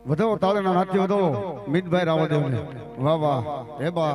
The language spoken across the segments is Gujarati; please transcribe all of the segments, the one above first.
વધાવો તાળીના નાટ્ય વધાવો મિતભાઈ રાવદેવને વાહ વાહ હે બા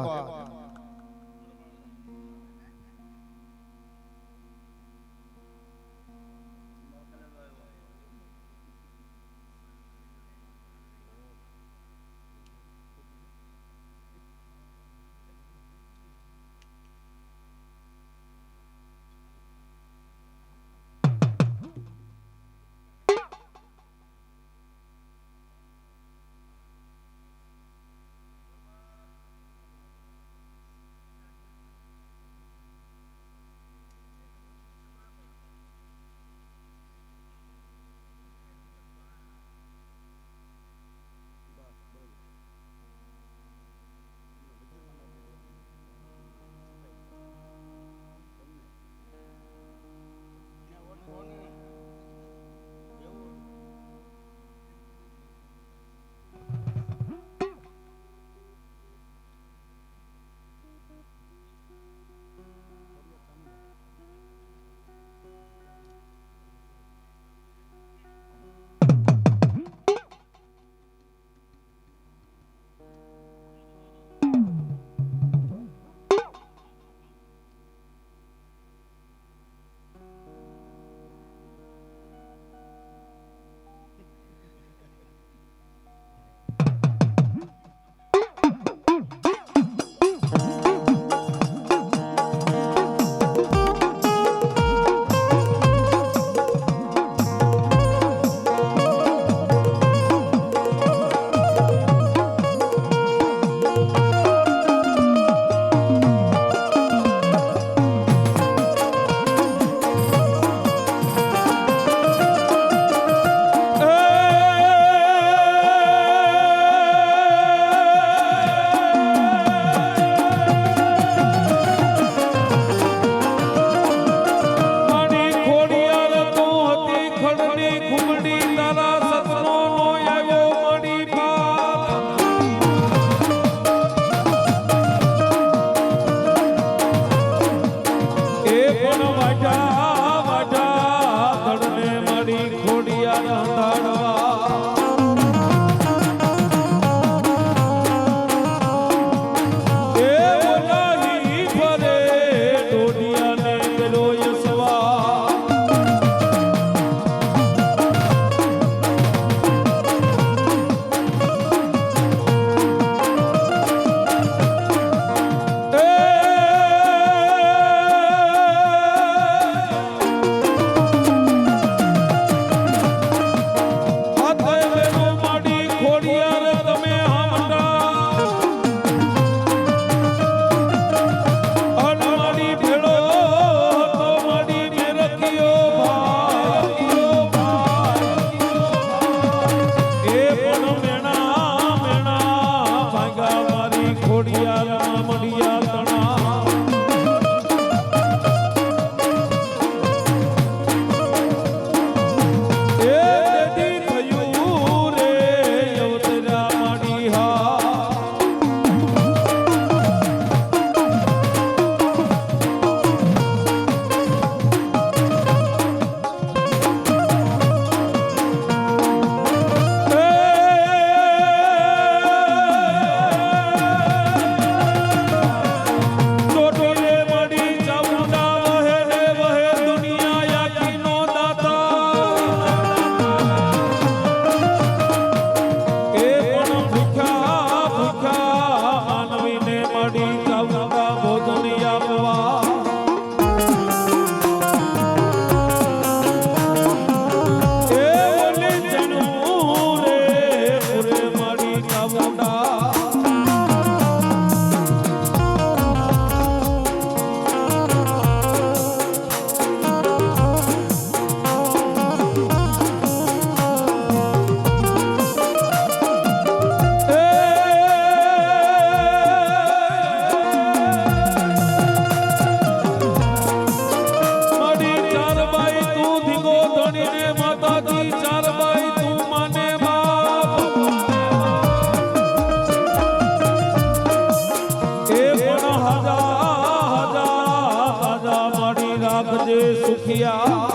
સુખિયા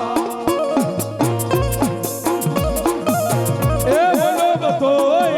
એ બોલો બતો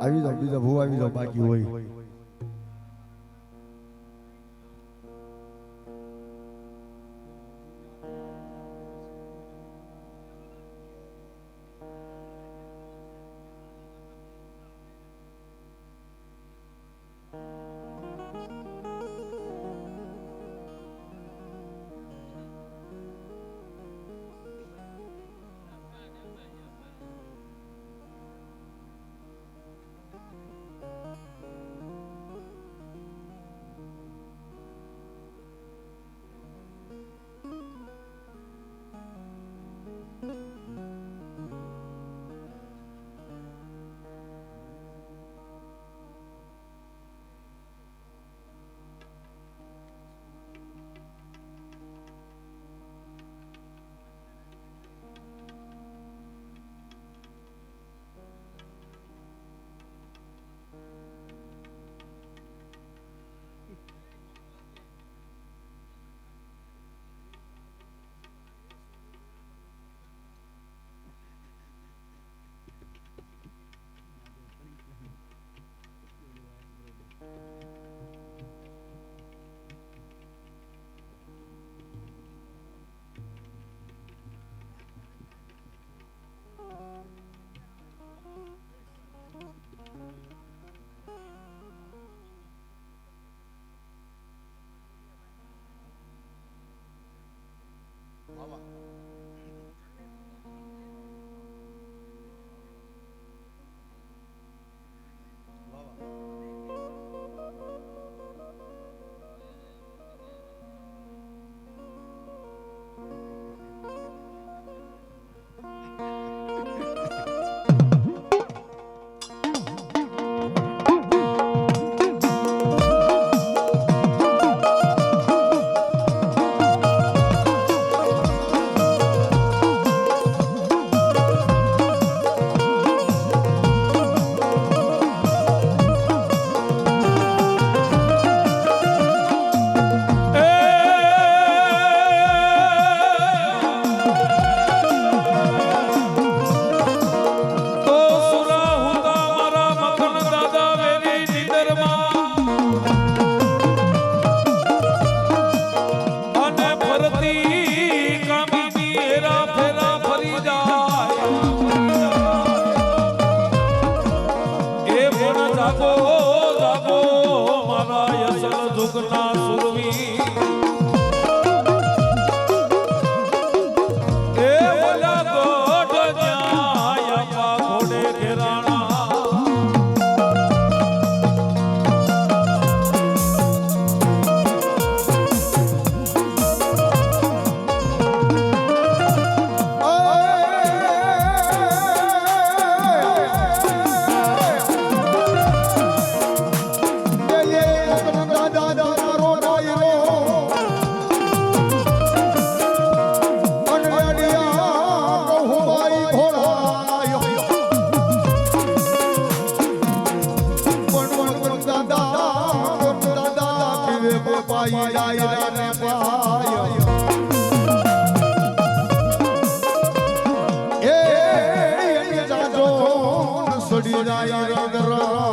આવી જાઓ બીજા ભૂ આવી જાઓ બાકી હોય ડાયરાને પાય એ જાજો સડી જાય રગરા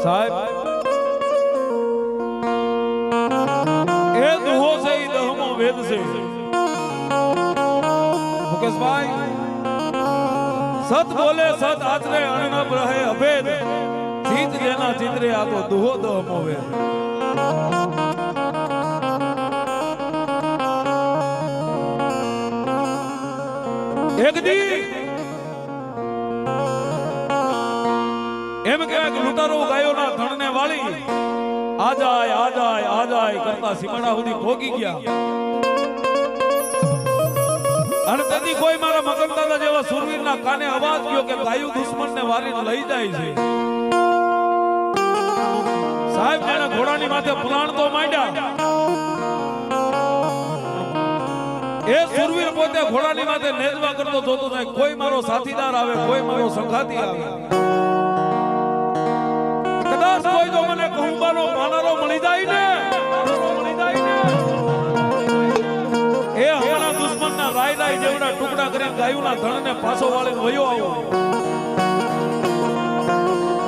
સાહેબ એ દુહો છે ઈ દહમો વેદ છે મુકેશભાઈ સત બોલે સત આચરે અણનબ રહે અભેદ જીત જેના ચિત્રે આ તો દુહો દહમો વેદ એક દી એમ કે લૂંટારો ગાયોના ધણને વાળી આ જાય કરતા સીમાડા સુધી ભોગી ગયા અને તેથી કોઈ મારા મગન દાદા જેવા સુરવીરના કાને અવાજ ગયો કે ગાયું દુશ્મનને વારીને લઈ જાય છે સાહેબ એના ઘોડાની માથે પુરાણ તો માંડ્યા એ સુરવીર પોતે ઘોડાની માથે નેજવા કરતો જોતો થાય કોઈ મારો સાથીદાર આવે કોઈ મારો સંગાતી આવે કદાચ કોઈ જો મને કહુંબાનો પાનારો મળી જાય ને એ હમણાં દુશ્મનના રાય જેવડા ટુકડા કરીને ગાયુંના ધણને પાછો વાળીને વયો આવો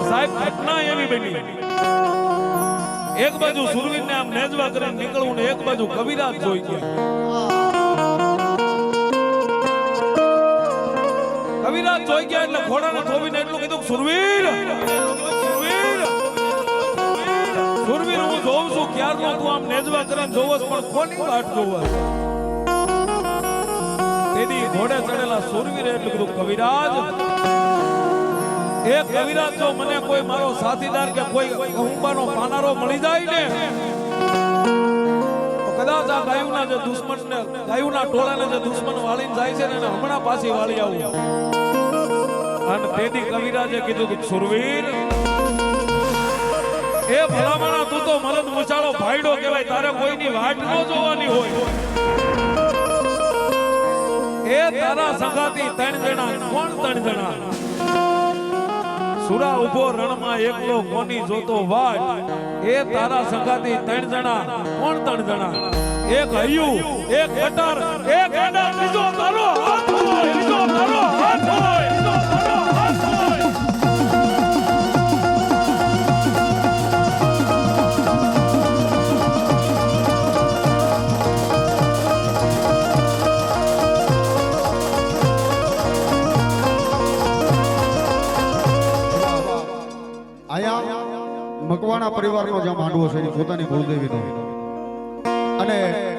સાહેબ ઘટના એવી બની એક બાજુ સુરવીરને આમ નેજવા કરીને નીકળવું ને એક બાજુ કવિરાજ જોઈ ગયા કવિરાજ જોઈ ગયા એટલે ઘોડાને થોવીને એટલું કીધું સુરવીર હું જોઉં છું ક્યારનો તું આમ નેજવા કરીને જોવસ પણ કોની વાટ જોવસ તેદી ઘોડે ચડેલા સુરવીરે એટલું કીધું કવિરાજ એ કવિરાજ જો મને કોઈ મારો સાથીદાર કે કોઈ કહુંબાનો પાનારો મળી જાય ને તો કદાચ આ ગાયુંના જે દુશ્મનને ગાયુંના ટોળાને જે દુશ્મન વાળીને જાય છે ને એને હમણાં પાછી વાળી આવું અને તેદી કવિરાજે કીધું કે સુરવીર એ ભલામણા તું તો મરદ મુચાળો ભાઈડો કહેવાય તારે કોઈની વાટ ન જોવાની હોય એ તારા સંગાતી ત્રણ જણા કોણ ત્રણ જણા સુરા ઉભો રણમાં એકલો કોની જોતો વાટ એ તારા સંગાતી ત્રણ જણા કોણ ત્રણ જણા એક હૈયું એક કટાર એક એડા બીજો તારો હાથ હોય બીજો તારો હાથ હોય બીજો તારો હાથ હોય મકવાણા પરિવારનો જે માંડવો છે એ પોતાની કુળદેવીનો અને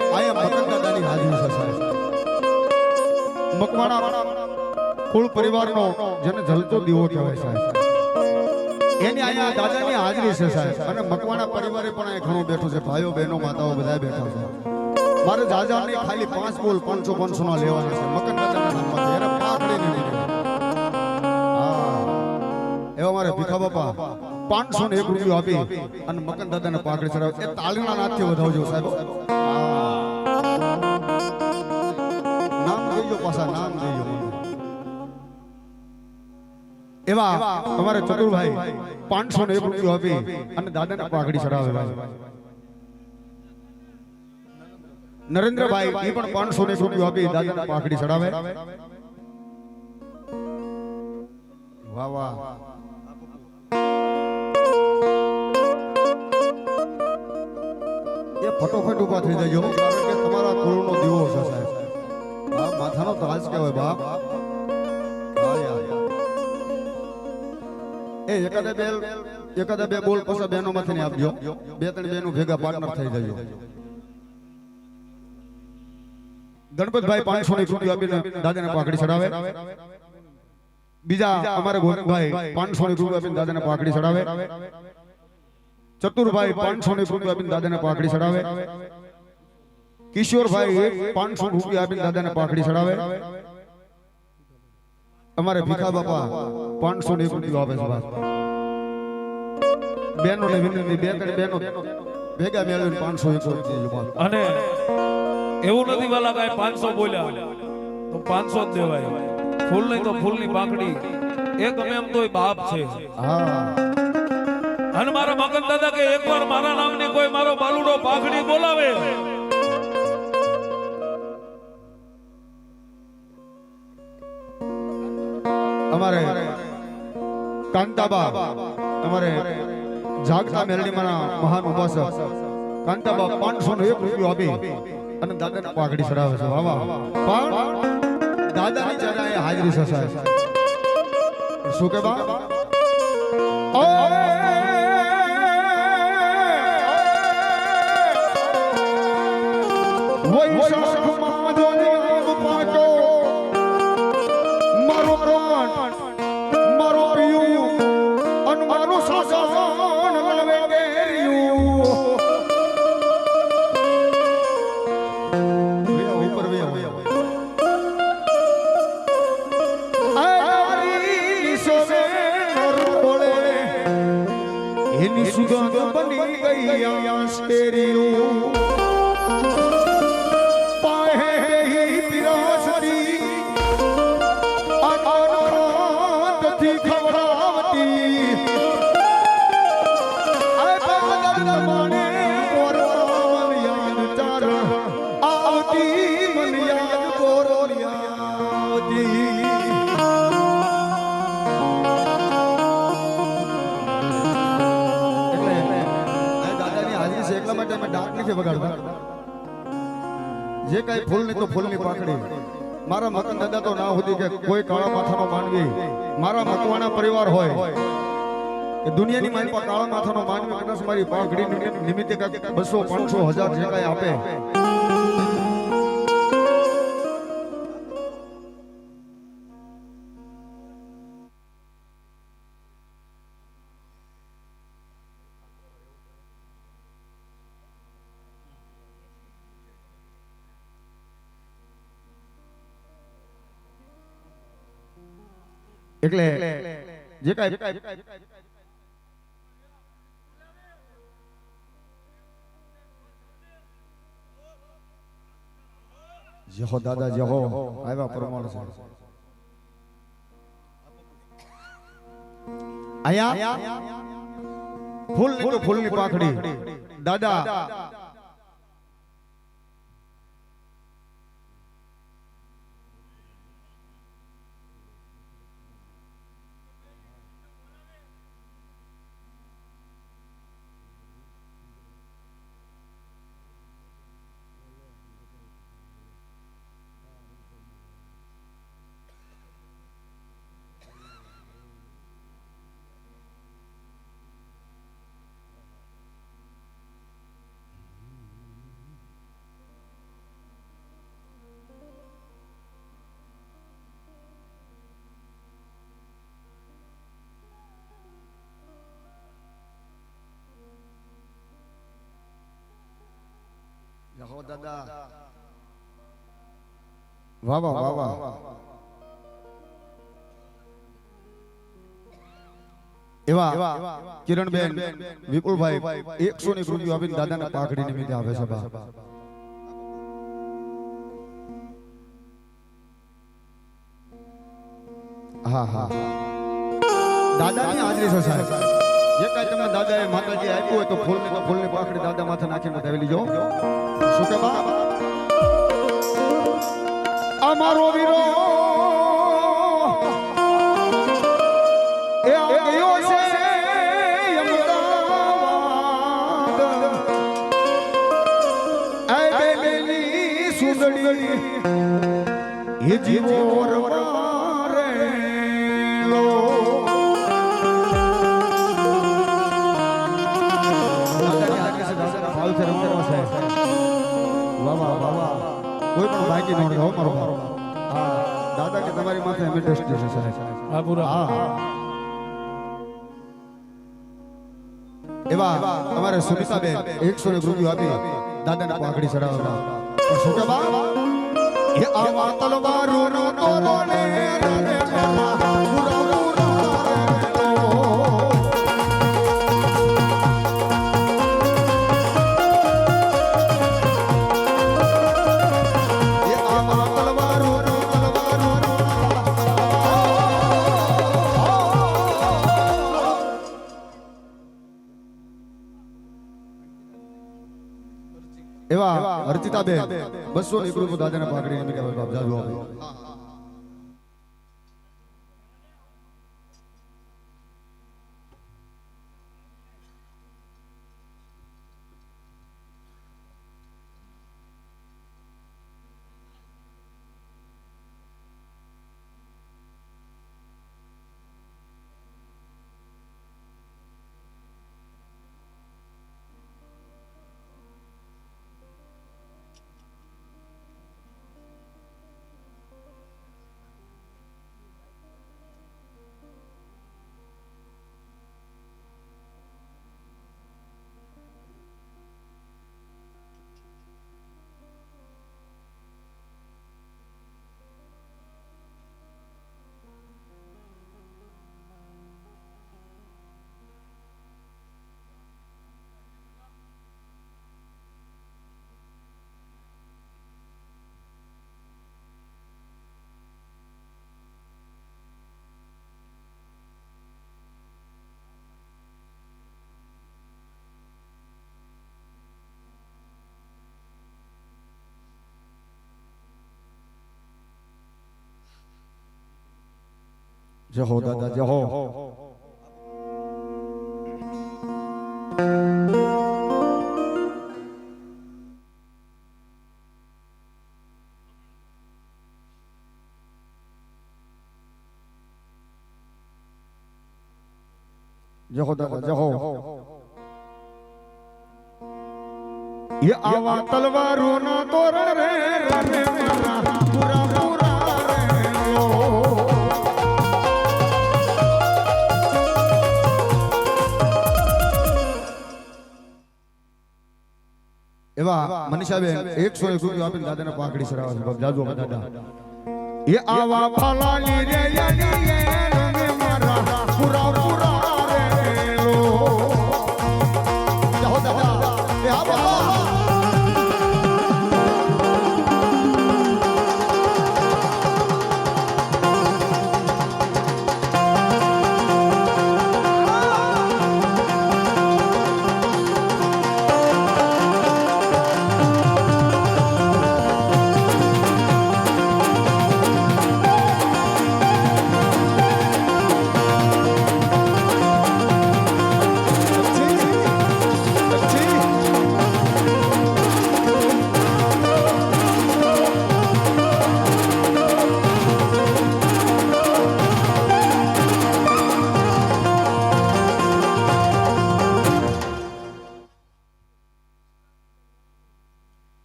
આયા મકન દાદાની હાજરી છે સાહેબ મકવાણા કુળ પરિવારનો જેને જલતો દીવો કહેવાય સાહેબ એની આયા દાદાની હાજરી છે સાહેબ અને મકવાણા પરિવારે પણ અહીં ઘણું બેઠું છે ભાઈઓ બહેનો માતાઓ બધા બેઠા છે મારે જાજા નહીં ખાલી 5 બોલ 500 ના લેવાના છે મકન દાદાના નામમાંથી એને પાખડી નહીં એવા મારે ભીખા બાપા 501 રૂપિયો આપી અને મકન દાદાને પાઘડી ચડાવે એ તાળીના નાદથી વધાવજો સાહેબ નામ કહીજો પાછા નામ કહીજો એવા તમારે ચતુરભાઈ 501 રૂપિયો આપી અને દાદાને પાઘડી ચડાવે નરેન્દ્રભાઈ એ પણ 501 રૂપિયો આપી દાદાને પાઘડી ચડાવે વાહ વાહ ફટોફટ ઉભા થઈ જજો કારણ કે તમારા કુળનો દીવો છે સાહેબ આ માથાનો તાજ કહેવાય બાપ એ એકાદા બે બોલ પછી બેનો માંથી ને આપજો બે ત્રણ બેનો ભેગા પાર્ટનર થઈ જજો ગણપતભાઈ 501 રૂપિયા આપીને દાદાને પાઘડી ચડાવે બીજા અમારે ગોવિંદભાઈ 501 રૂપિયા આપીને દાદાને પાઘડી ચડાવે ચતુરભાઈ 501 રૂપિયા આપીને દાદાને પાઘડી ચડાવે કિશોરભાઈ 500 રૂપિયા આપીને દાદાને પાઘડી ચડાવે અમારે ભીખા બાપા 501 રૂપિયા આપે છે બસ બેનો ને વિનંતી બે ત્રણ બેનો ભેગા મેળવીને 501 રૂપિયા અને એવું નથી વાલા કાઈ 500 બોલ્યા તો 500 જ દેવાય ફૂલ નહીં તો ફૂલની પાકડી એક અમે એમ તોય બાપ છે હા અને મારા મગન દાદા કે એકવાર મારા નામની કોઈ મારો બાલુડો પાઘડી બોલાવે અમારે કાંતાબા અમારે જાગતા મેલડીમાંના મહાન ઉપાસક કાંતાબા 501 રૂપિયો આપી અને દાદાને પાઘડી ચડાવે છે. વાહ વાહ. પણ દાદાની જગ્યાએ હાજરી છે સાહેબ. શું કે બા વૈશાખમાં જોની આગ પાકો મારો પ્રાણ મારો પ્રિયું અન મારો સાસણ લવે ગેરિયું ઉપર વે આરી સોવે રોળે એની સુગંધ બની ગઈ આ શેરિયું જે કઈ ફૂલ ની તો ફૂલની પાકડી મારા મકન દાદા તો ના હોતી કે કોઈ કાળા માથાનો માનવી મારા મકવાણા પરિવાર હોય કે દુનિયાની મારી પાસે કાળા માથાનો માનવી કદાચ મારી પાઘડી નિમિત્તે 200 500 1000 જે કઈ આપે એટલે જે કાઈ જહો દાદા જહો આવ્યા પ્રમાણ છે આયા ફૂલ ની તો ફૂલની પાખડી દાદા જહો દાદા વાહ વાહ વાહ વાહ એવા કિરણબેન વિપુલભાઈ 100 ની રૂપિયો આપીને દાદાના પાઘડી નિમિત્તે આવે છે બા હા હા દાદાની હાજરી છે સાહેબ જે કાઈ તમને દાદાએ માતાજી આપ્યું હોય તો ફૂલની પાઘડી દાદા માથે નાખીને બતાવી લીજો શું કે બા અમારો વીરો એ આવ્યો છે અમદાવાદ એ બેલી સુંદરી એ જીવો રવારે લો કોઈ પણ બાકી ન રહો મારો હા દાદા કે તમારી માથે અમે ટેસ્ટ છે સાહેબ હા પૂરા હા એવા તમારે સુનિતાબેન 100 ને રૂપિયો આપી દાદાને પાઘડી ચડાવવા પણ શું કે બા એ આવા તલવારો નો તોલો ને એવા અર્ચિતાબેન 200 ની રૂપિયો દાદાને પાઘડી નિમિત્તે બાપ જાદુ આપે જય હો દાદા જય હો. જય હો દાદા જય હો. ये आवा तलवारों ना तोरण रे रने मारा पूरा पूरा रे लो. એવા મનીષાબેન 101 રૂપિયા આપીને દાદાને પાઘડી સરાવે છે. બાપ જાજો દાદા. ये आवा ફલાલી રે યાની રને મારા પૂરા પૂરા રે લો. જાઓ દાદા એ આ બાબા.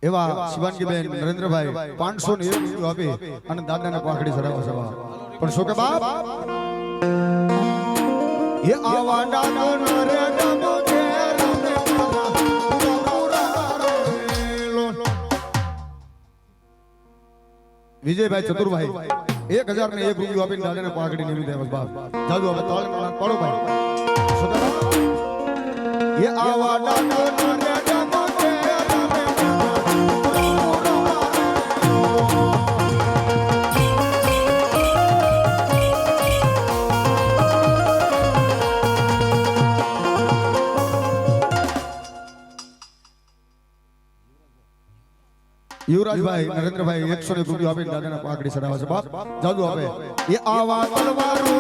એવા શિવાનગીબેન નરેન્દ્રભાઈ 501 રૂપિયા આપી અને દાદાને પાઘડી ચડાવે છે. પણ શું કે બાપ એ આવા દાદા નરે ડબો કે રમે પૂરા રે લો. વિજયભાઈ ચતુરભાઈ 1001 રૂપિયા આપીને દાદાને પાઘડી નીવી દે. બાપ જાદુ હવે તાળી પાડો ભાઈ. શું કે બાપ એ આવા દાદા નરે યુવરાજભાઈ નરેન્દ્રભાઈ 101 રૂપિયા આપીને દાદાને પાઘડી ચડાવે છે. બાપ જાદુ આપે એ આવા તલવારો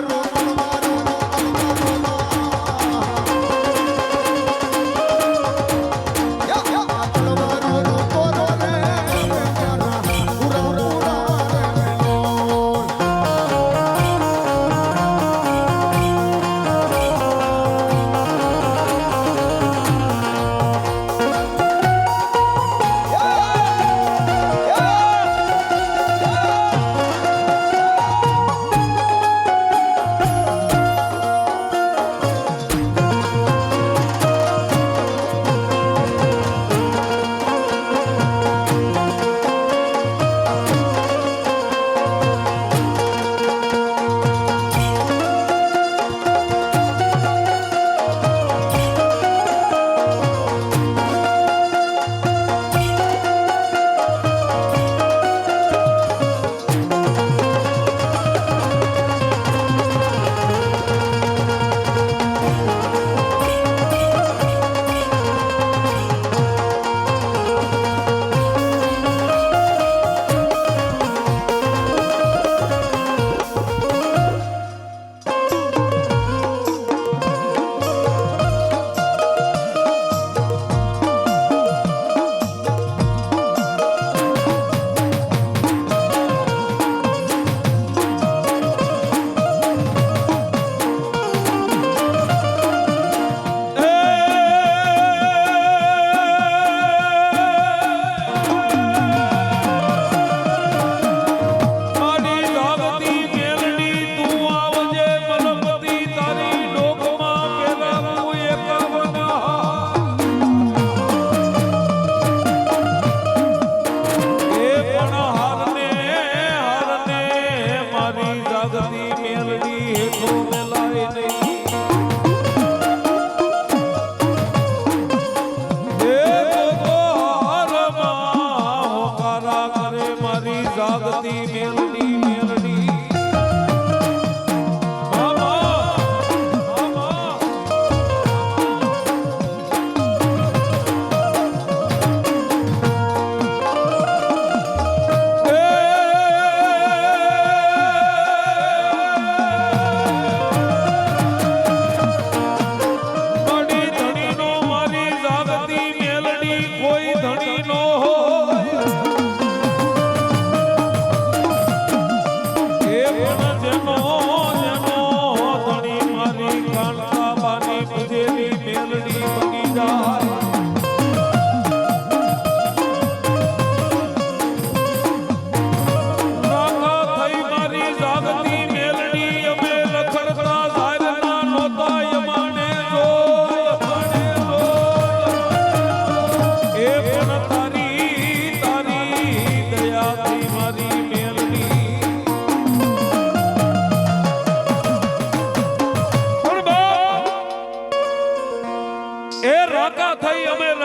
બાની પૂજેલી મેલડી બની જાય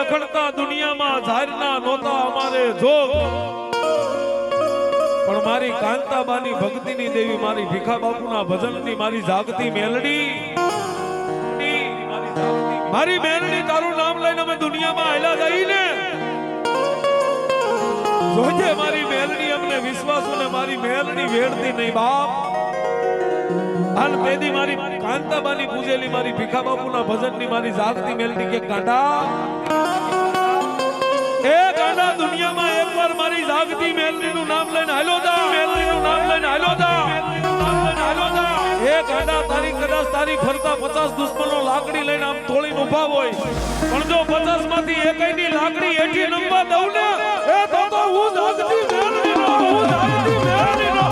રખડતા દુનિયામાં ઝારના નોતા અમારે જોગ પણ મારી કાંતાબાની ભક્તિની દેવી મારી ભીખા બાપુના ભજનની મારી જાગતી મેલડી મારી મેલડી તારું નામ લઈને અમે દુનિયામાં આયલા જઈને જોજે મારી મેલડી અમને વિશ્વાસુ ને મારી મેલડી વેડતી નહીં બાપ હાલ પેદી મારી કાંતાબાની પૂજેલી મારી ભીખા બાપુના ભજનની મારી જાગતી મેલડી કે કાંટા એ ગાંડા દુનિયામાં એકવાર મારી જાગતી મેલડીનું નામ લઈને હાલો જા મેલડીનું નામ લઈને હાલો જા એ ગાંડા તારી કદાચ તારી ફરતા 50 દુશ્મનો લાકડી લઈને આમ તોડીને ઊભા હોય પણ જો 50 માંથી એકઈની લાકડી એઠી નમવા દઉં ને એ તો હું જાગતી મેલડીનો હું જાગતી મેલડીનો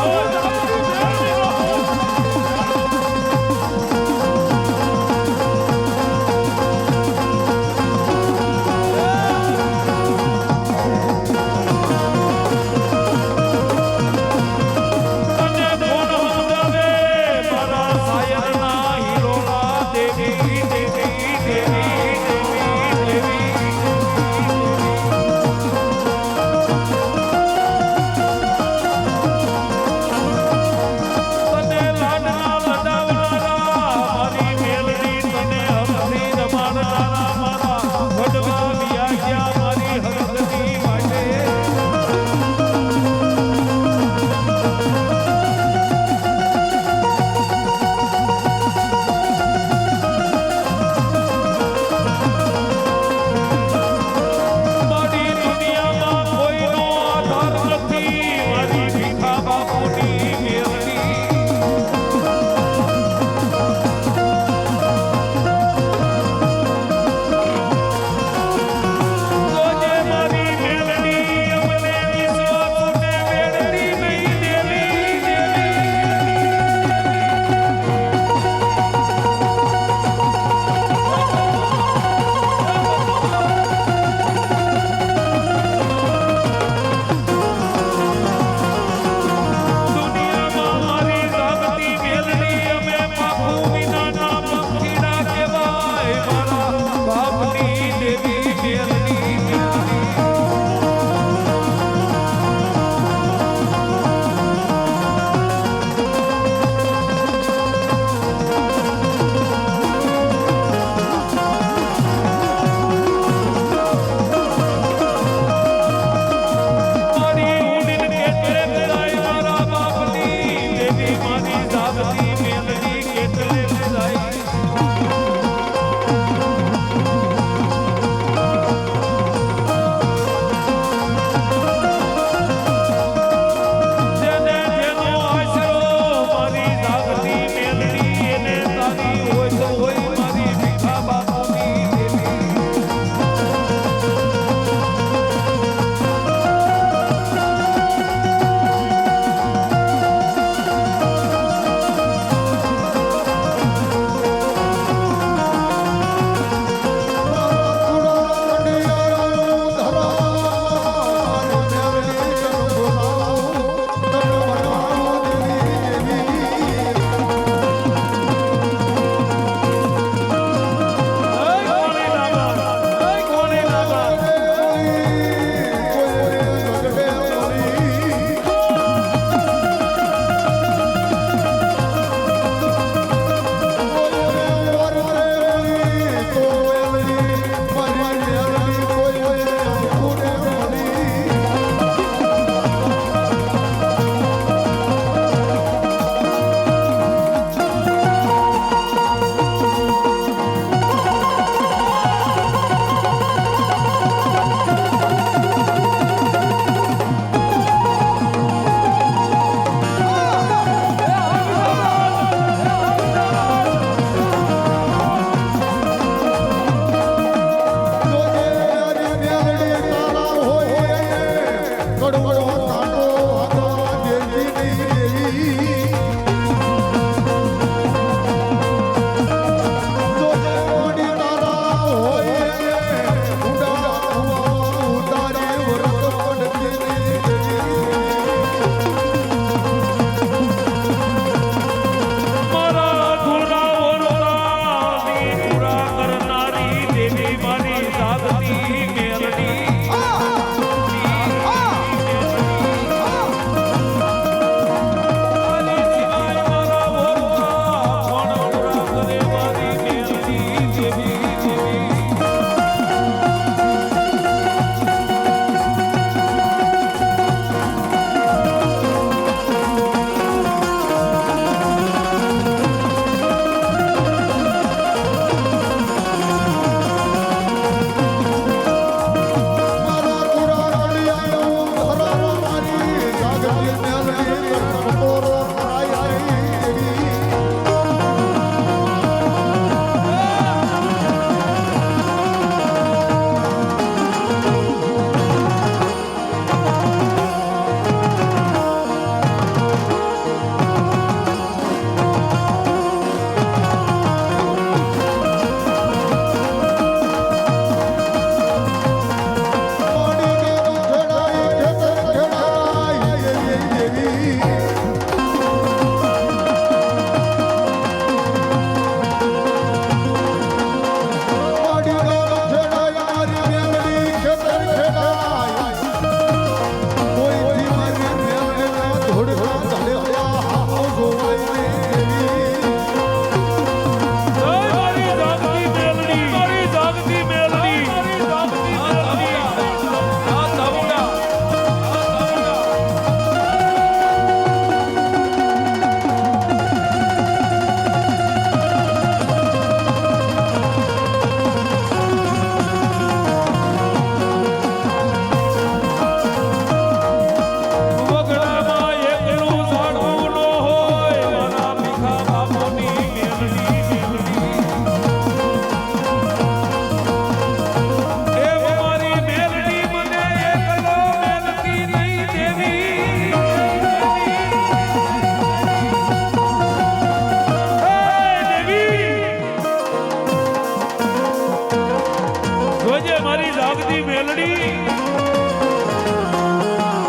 જાગતી મેલડી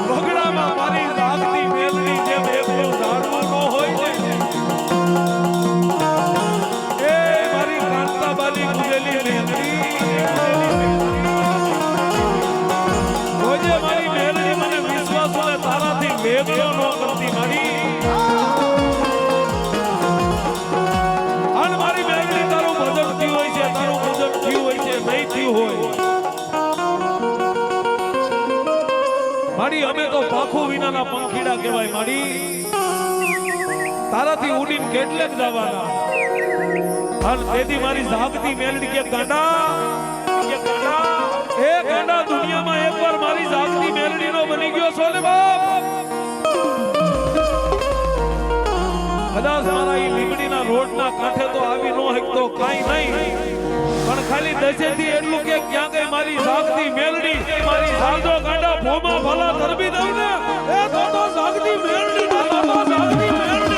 બગડામાં મારી જાગતી મેલડી જેમ એકલું ઝાડવું ન હોય ને એ મારી કાંતાબાની ગુજેલી મેલડી રોજે મારી મેલડી મને વિશ્વાસ અને તારાથી વેગળો ન કરતી મારી અને મારી મેલડી તારું ભજન થયું હોય છે તારું પૂજન થયું હોય છે નહીં થયું હોય મારી અમે તો પાખું વિનાના પંખીડા કહેવાય મારી તારાથી ઉડીને કેટલેક જવાના અને તેથી મારી જાગતી મેલડી કે ગાંડા એ ગાંડા દુનિયામાં એકવાર મારી જાગતી મેલડીનો બની ગયો છો ને બાપ કદાચ મારા ઈ લીમડીના રોડના કાંઠે તો આવી નો હકતો કાઈ નહીં પણ ખાલી દસેથી એટલું કે ક્યાં ગઈ મારી જાગતી મેલડી મારી જાગતો ગાંડા ભોમા ભલા ધરબી દઉં ને એ તો જાગતી મેલડી તો જાગતી મેલડી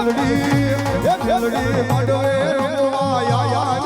મેલડી માંડવે રમવા આયા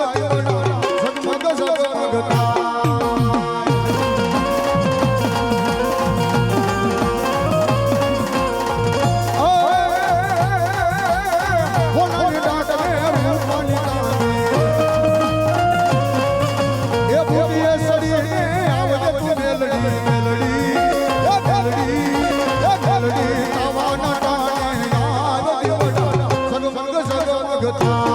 સગમગ સગમગ થાય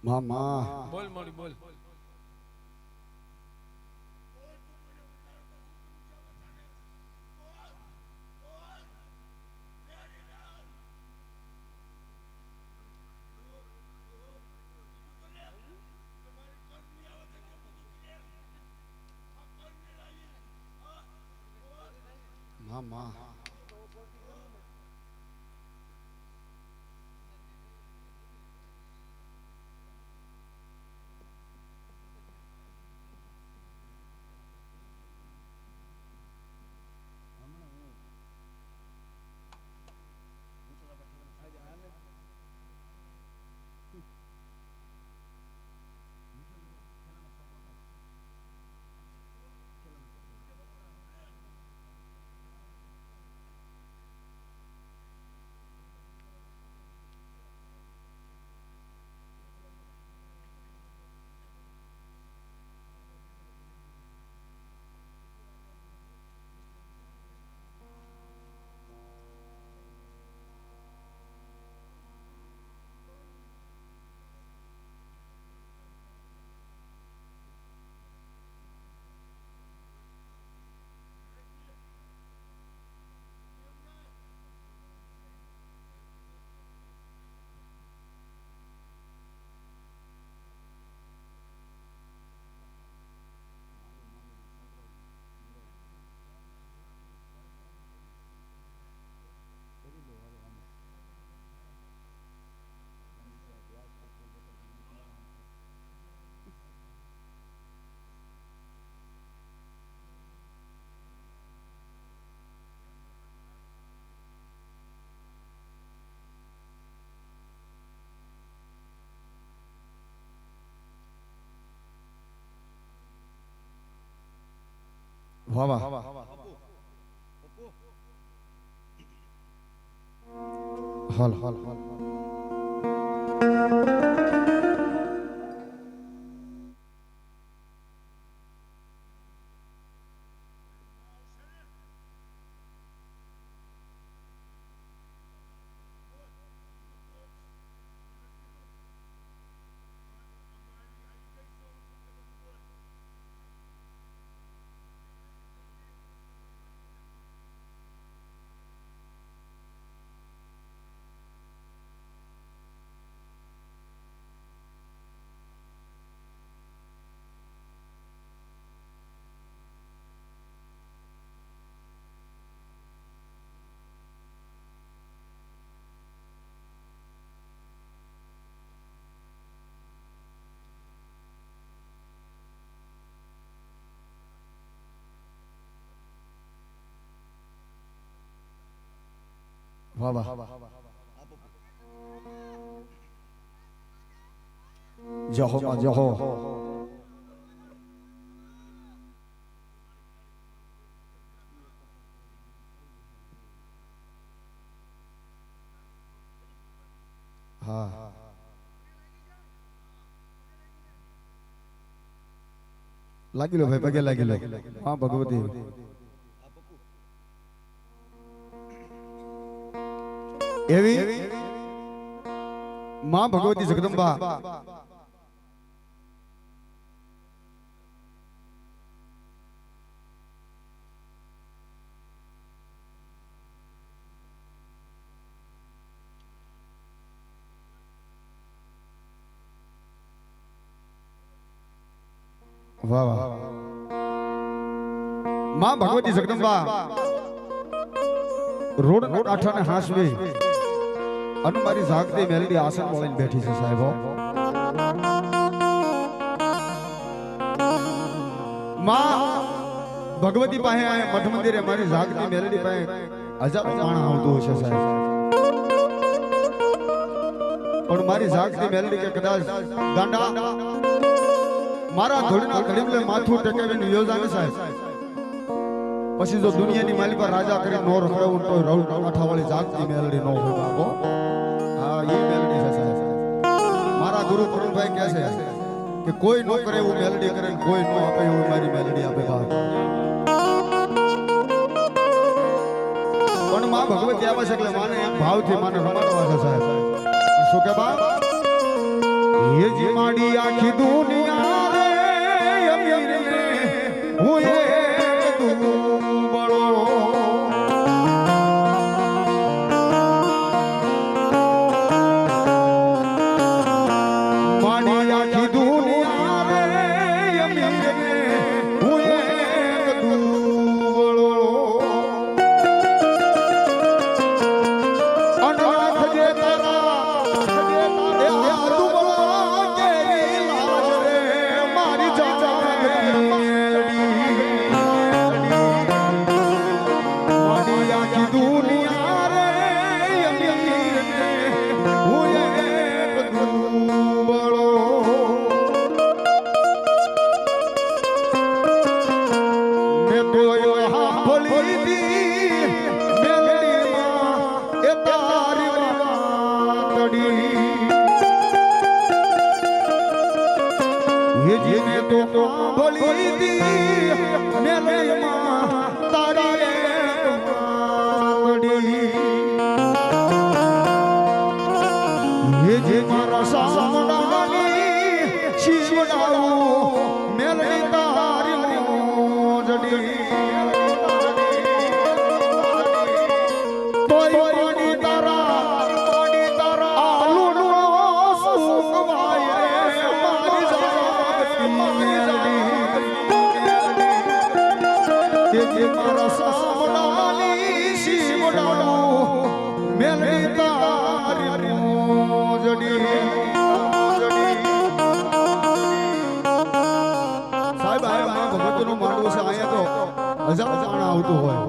મામા બોલ મોડી બોલ મામા વાહ વાહ હાલ હાલ હાલ વાહ વાહ જહો માં જહો. હા લાગી લો ભાઈ, પગે લાગી લો. હા ભગવતી એવી માં ભગવતી જગદંબા વાહ વાહ. માં ભગવતી જગદંબા રોડ ના કાંઠાને હાંસવી અને મારી જાગતી મેલડી આસન વાળીને બેઠી છે સાહેબો. માં ભગવતી પાસે આ મઠ મંદિરે મારી જાગતી મેલડી પાસે હજારો માણસ આવતું હશે સાહેબ, પણ મારી જાગતી મેલડી કે કદાચ ગાંડા મારા ધોળના ધડીમલે માથું ટેકાવીને યોજાવે સાહેબ, પછી જો દુનિયાની માલિક પર રાજા કરી નો રખડાવું તો રવ કાંઠાવાળી જાગતી મેલડી નો હોય બાબો. હા એ મેલડી છે સાહેબ. મારા ગુરુ કરુણભાઈ કહે છે કે કોઈ નો કરે એવું મેલડી કરે, કોઈ નો આપે એવું મારી મેલડી આપે બાપ. પણ માં ભગવતી આવે છે એટલે માને એમ ભાવથી માને રમાડવા છે સાહેબ. શું કે બાપ એ જે માડી આખી દુનિયા રે અમીરને હું એક દુબળો માડી આખી દુનિયા રે અમીરને હું એક દુબળો અનાથ જે તારા આવતું હોય,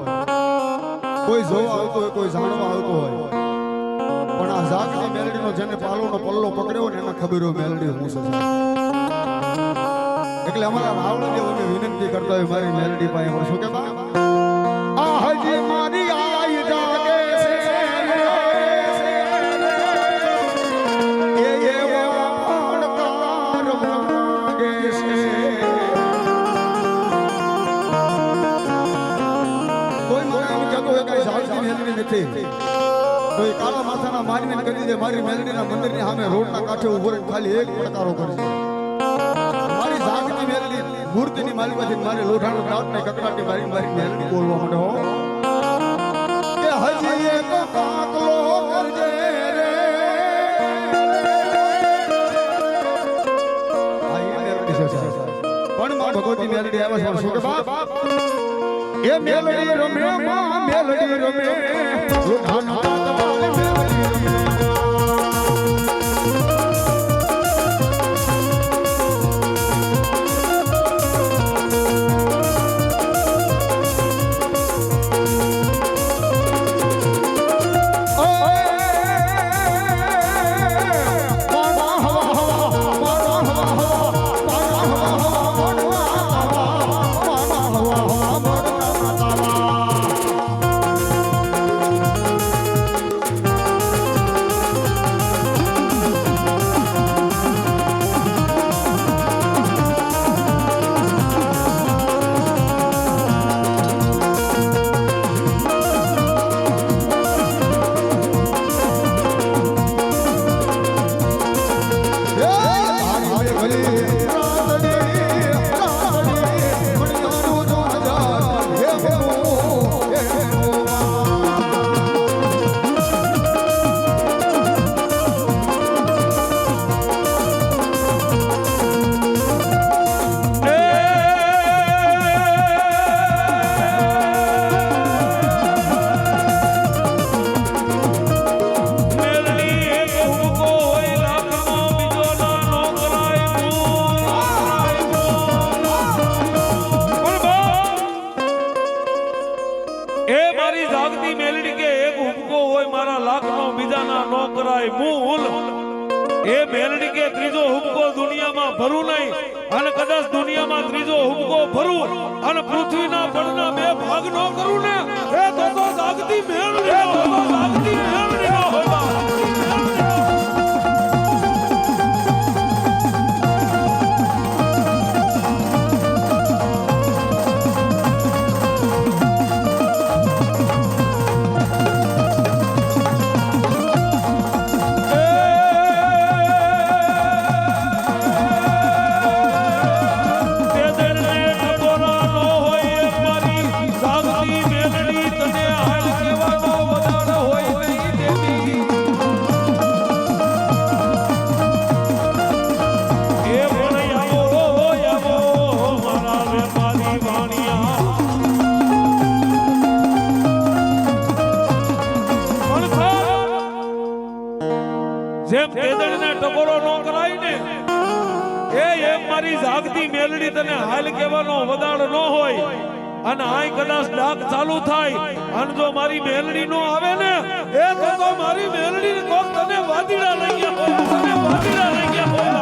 કોઈ જોવા આવતું હોય, કોઈ જાણવા આવતું હોય, પણ આ જાગતી મેલડીનો જેને પાલોનો પલ્લો પકડ્યો ને એને ખબર હોય મેલડી હું છે. એટલે અમારા રાવણદેવને વિનંતી કરતા હોય મારી મેલડી પાસે શું કે બા આ હજી મારી આઈ જાગે છે એ એવો પડકાર માંગે છે. કોઈ કાળા માથાના મારીને કરી દે મારી મેલડીના મંદિરની સામે રોડના કાંઠે ઉભો રહીને ખાલી એક પડકારો કરશે. મારી જાગતી મેલડી મૂર્તિની માલિકાથી મારી લોઢાનો દાંતને કકડાટી મારી મારી મેલડી બોલવા માંડ્યો કે હજી એક કાકલો કરજે રે. આ એ મેલડી છે પણ માં ભગવતી મેલડી આવે છે શું કે બાપ એ મેલડી રમે માં મેલડી રમે લોઢાના દાંતવાળી મેલડી રમે. મારા એ મેલડી કે ત્રીજો હુબકો દુનિયામાં ભરું નહીં અને કદાચ દુનિયામાં ત્રીજો હુબકો ભરું અને પૃથ્વીના પડના બે ભાગ નો કરું ને એ તો જાગતી મેલડી જાગતી મેલડી નો હોય જેમ કેદળને ટકોરો નો કરાય ને એમ મારી જાગતી મેલડી તને હાલ કહેવાનો વદાળ નો હોય અને આય કદાચ ડાક ચાલુ થાય અને જો મારી મેલડી નો આવે ને એ તો મારી મેલડી ને કોક તને વાદીડા લઈ ગયા હોય તને વાદીડા લઈ ગયા હોય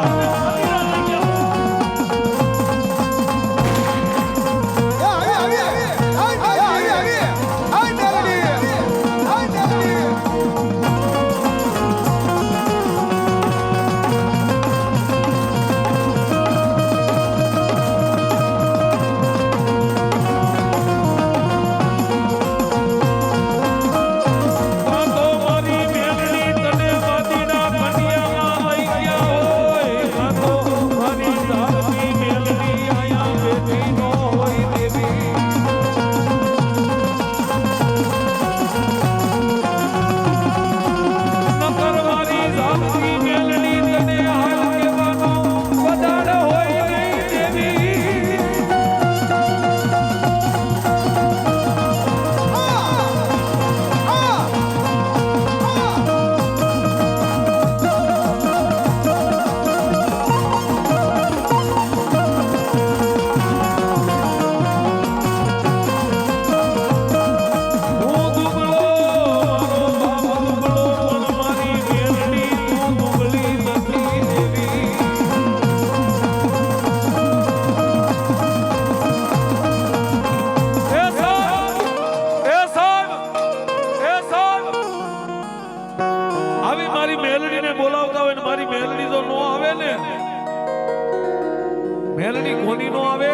મેલડી કોની નો આવે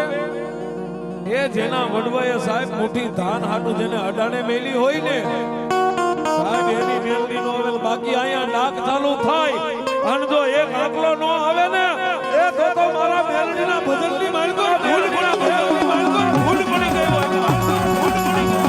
એ જેના વડવાએ સાહેબ મોટી ધાન હાટું જેને અડાણે મેલી હોય ને સાહેબ એની મેલડી નો આવે બાકી અહીંયા ડાક ચાલુ થાય અને જો એક આકલો નો આવે ને એ તો મારા મેલડીના ભજનની માળકો ભૂલ પડી ભજનની માળકો ભૂલ પડી ગઈ હોય ભૂલ પડી ગઈ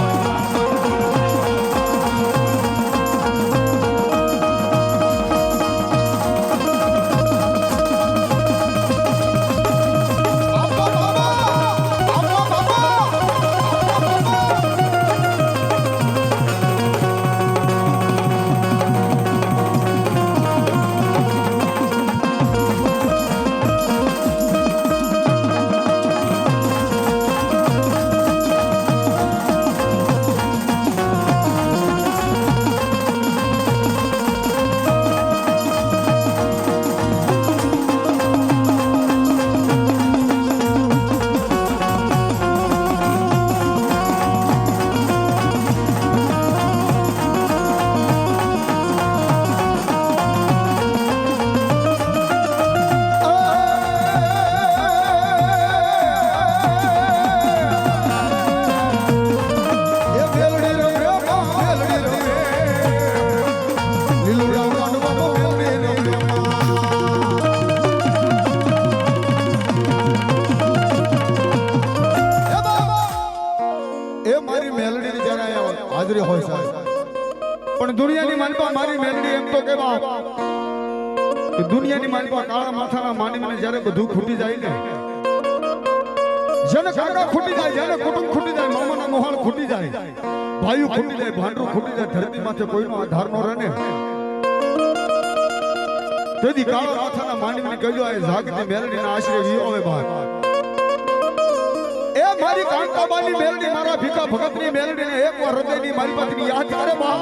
હાજરી હોય સાહેબ પણ દુનિયાની માનપા મારી મેલડી એમ તો કેવા કે દુનિયાની માનપા કાળા માથાના માનવીને જ્યારે બધું ખૂટી જાય ને જેને કાકા ખૂટી જાય જેને કુટુંબ ખૂટી જાય મામાના મોહાળ ખૂટી જાય ભાઈઓ ખૂટી જાય ભાંડું ખૂટી જાય ધરતી માથે કોઈનો આધાર ન રહે ને તેથી કાળા માથાના માનવીને કહેજો આ જાગતી મેલડીના આશરે વિયો હવે ભાગ એ મારી કાંતાબાની મેલડી મારા ભીખા ભગતની મેલડીને એકવાર હૃદયની મારી પાસેની યાદ કરે બા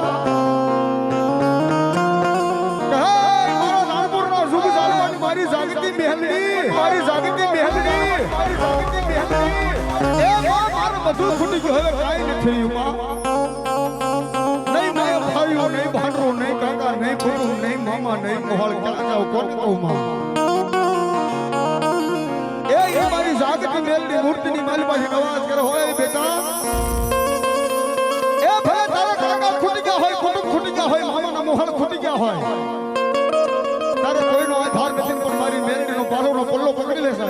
હે મારો નાનપુરનો મારી જાગતી મેહંદી એ મારું બધું ખૂટી ગયું હવે કાઈ નથી થયું માં નહીં માય ભાઈઓ નહીં ભાંડરો નહીં કાકા નહીં કુટુંબ નહીં મામા નહીં મોહળ ક્યાં જાવ કોણ કહું માં એ મારી જાગતી મેલની મૂર્તિની મારી પાસે નવાજ કરે હોય બેટા એ ભલે તારા કાકા ખૂટી ગયા હોય કુટુંબ ખૂટી ગયા હોય મામાના મોહળ ખૂટી ગયા હોય તારે કોઈનો આધાર નથી પણ મારી મેલડીનો પાલોનો પલ્લો પકડી લેશે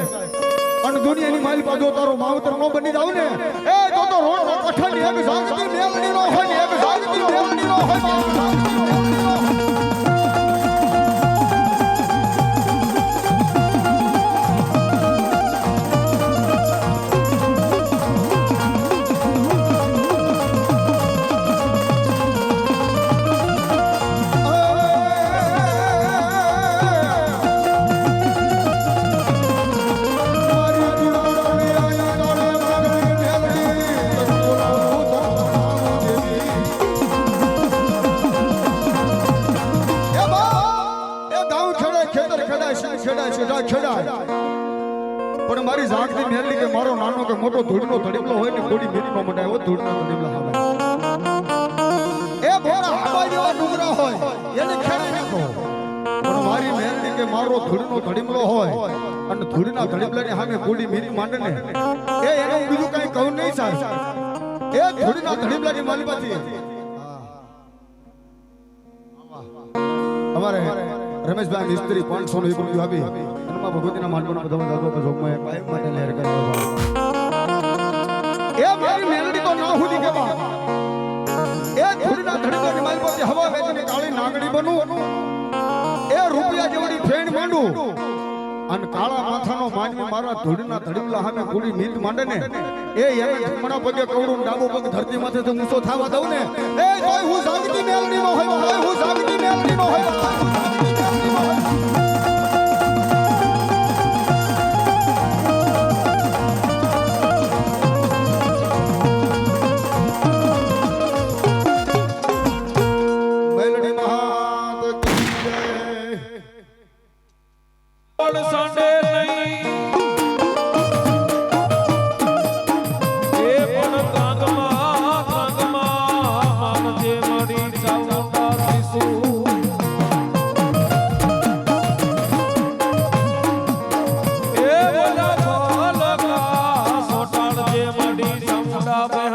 અને દુનિયાની માલ પાછો તારો માવતર નો બની જાવ ને એ તો રોડના કઠણની એક જાગતી મેલડી નો હોય ને એક જાગતી મેલડી નો હોય પણ મારી જાગતી મેલડી કે મારો નાનો કે મોટો ધૂળનો ધડીમલો હોય ને થોડી મીઠનો મંડાયો ધૂળનો ધડીમલો આવે એ ભોળા આબા જેવા ડુંગરા હોય એને ખેડી નાખો પણ મારી મેલડી કે મારો ધૂળનો ધડીમલો હોય અને ધૂળના ધડીમલાની સામે થોડી મીઠ માંડે ને એ એને હું બીજું કઈ કહું નહીં સાહેબ એ ધૂળના ધડીમલાની માલિબાથી અમારે રમેશભાઈ મિસ્ત્રી 500 નો રૂપિયો આપી અનમાં ભગવતીના માંડવાના બધા દાદો તો જોગમાં કાયમ માટે લહેર કરવા એ મારી મેલડી તો ના હુદી કેવા એ ધૂળના ધડીમાની માલ પર હવા વેચીને કાળી નાગડી બનું એ રૂપિયા જેવડી ફેણ માંડું અને કાળા માથાનો માનવી મારા ધૂળના ધડીમલા સામે પૂરી નીત માંડે ને એ એને જમણા પગે કવડું ડાબો પગ ધરતી માથે તો ઊંચો થાવા દઉં ને એ તોય હું જાગતી મેલડી નો હોય તોય હું જાગતી મેલડી નો હોય સાંડે નહીં એ પણ કાંગમાં મામજે મારી ચાવડા દીસું એ બોલા બોલકા સોટાડ જે મારી ચાવડા બહાર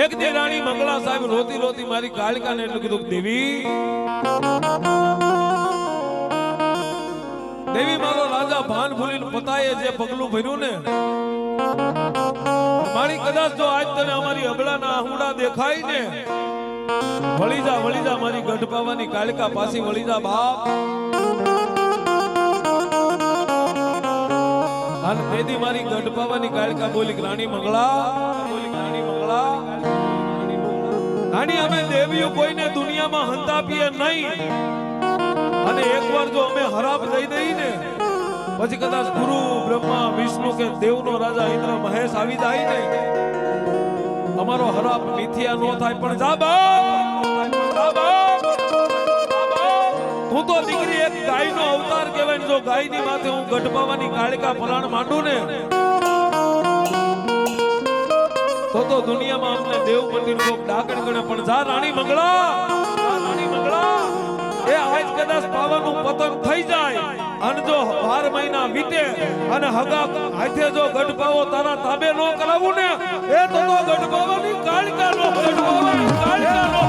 એક દી રાણી મંગળા સાહેબ રોતી રોતી મારી કાલિકાને એટલું કીધું દેવી દેવી મારો રાજા ભાન ભૂલીને પતાએ જે પગલું ભર્યું ને મારી કદાચ જો આજ તને અમારી અબળાના આહુડા દેખાય ને, વળી જા મારી ગઢપાવાની કાલિકા પાછી વળી જા બાપ. અને તેદી મારી ગઢપાવાની કાલિકા બોલી રાણી મંગળા, રાણી અમે દેવીઓ કોઈને દુનિયામાં હંતાપીએ નહીં, અને એકવાર જો અમે હરાપ દઈ દઈ ને પછી કદાચ ગુરુ બ્રહ્મા વિષ્ણુ કે દેવનો રાજા ઇન્દ્ર મહેશ આવી જાય ને, અમારો હરાપ મિથ્યા નો થાય. પણ જા બાપ, હું તો દીકરી એક ગાયનો અવતાર કહેવાય ને, જો ગાયની માથે હું ગઢપાવાની કાળિકા પલાણ માંડું ને તો દુનિયામાં અમને દેવપતિ લોક ડાકણ ગણે. પણ જા રાણી મંગળા, એ આજ કદાચ પાવાનું પતન થઈ જાય અને જો 12 મહિના વીતે અને હગા હાથે જો ગઢપાવો તારા તાબે નો કરાવું ને, એ તો ગઢપાવાની કાળિકા નો, ગઢપાવાની કાળિકા નો.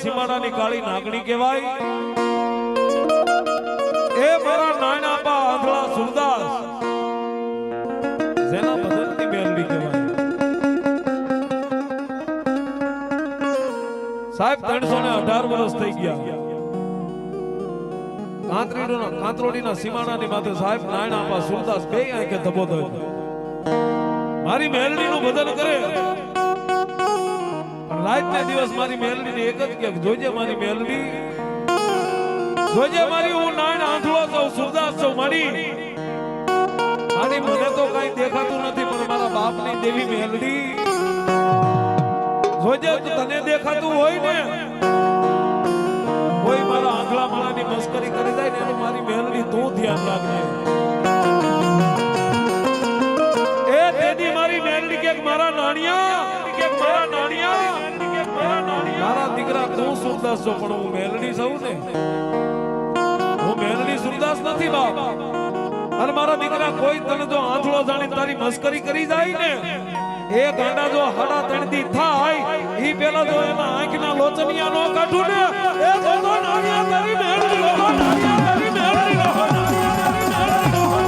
સીમાડાની કાળી નાગણી કહેવાય. એ મારા નાના બા આંધળા સુરદાસ જેના ભજનની મેલડી કહેવાય. સાહેબ 318 વર્ષ થઈ ગયા. કાંતરોડીના સીમાડાની માથે સાહેબ નાના બા સુરદાસ બે આંખે ધબોધબ મારી મેલડીનું ભજન કરે. રાત ને દિવસ મારી મેલડી ને એક જ કે જોજે મારી મેલડી, જોજે મારી હું નાણ આંધળો છું, સુરદાસ છું, મારી મને તો કઈ દેખાતું નથી, પણ મારા બાપ ની દેવી મેલડી જોજે તને દેખાતું હોય ને, કોઈ મારા આંધળા માળાની મસ્કરી કરી જાય ને મારી મેલડી તું ધ્યાન રાખજે. એ તેદી મારી મેલડી કે મારા નાણિયા, કે મારા નાણિયા, મારા તું સુરદાસ છો પણ હું મેલડી છું ને હું મેલડી સુરદાસ નથી બાપ અને મારા દીકરા કોઈ તને જો આંધળો જાણી તારી મસ્કરી કરી જાય ને એ ગાંડા જો હાડા તણદી થાય ઈ પેલા જો એના આંખના લોચનિયા નો કાઢું ને એ તો નાણિયા તારી મેલડી હો નાણિયા તારી મેલડી હો નાણિયા તારી મેલડી હો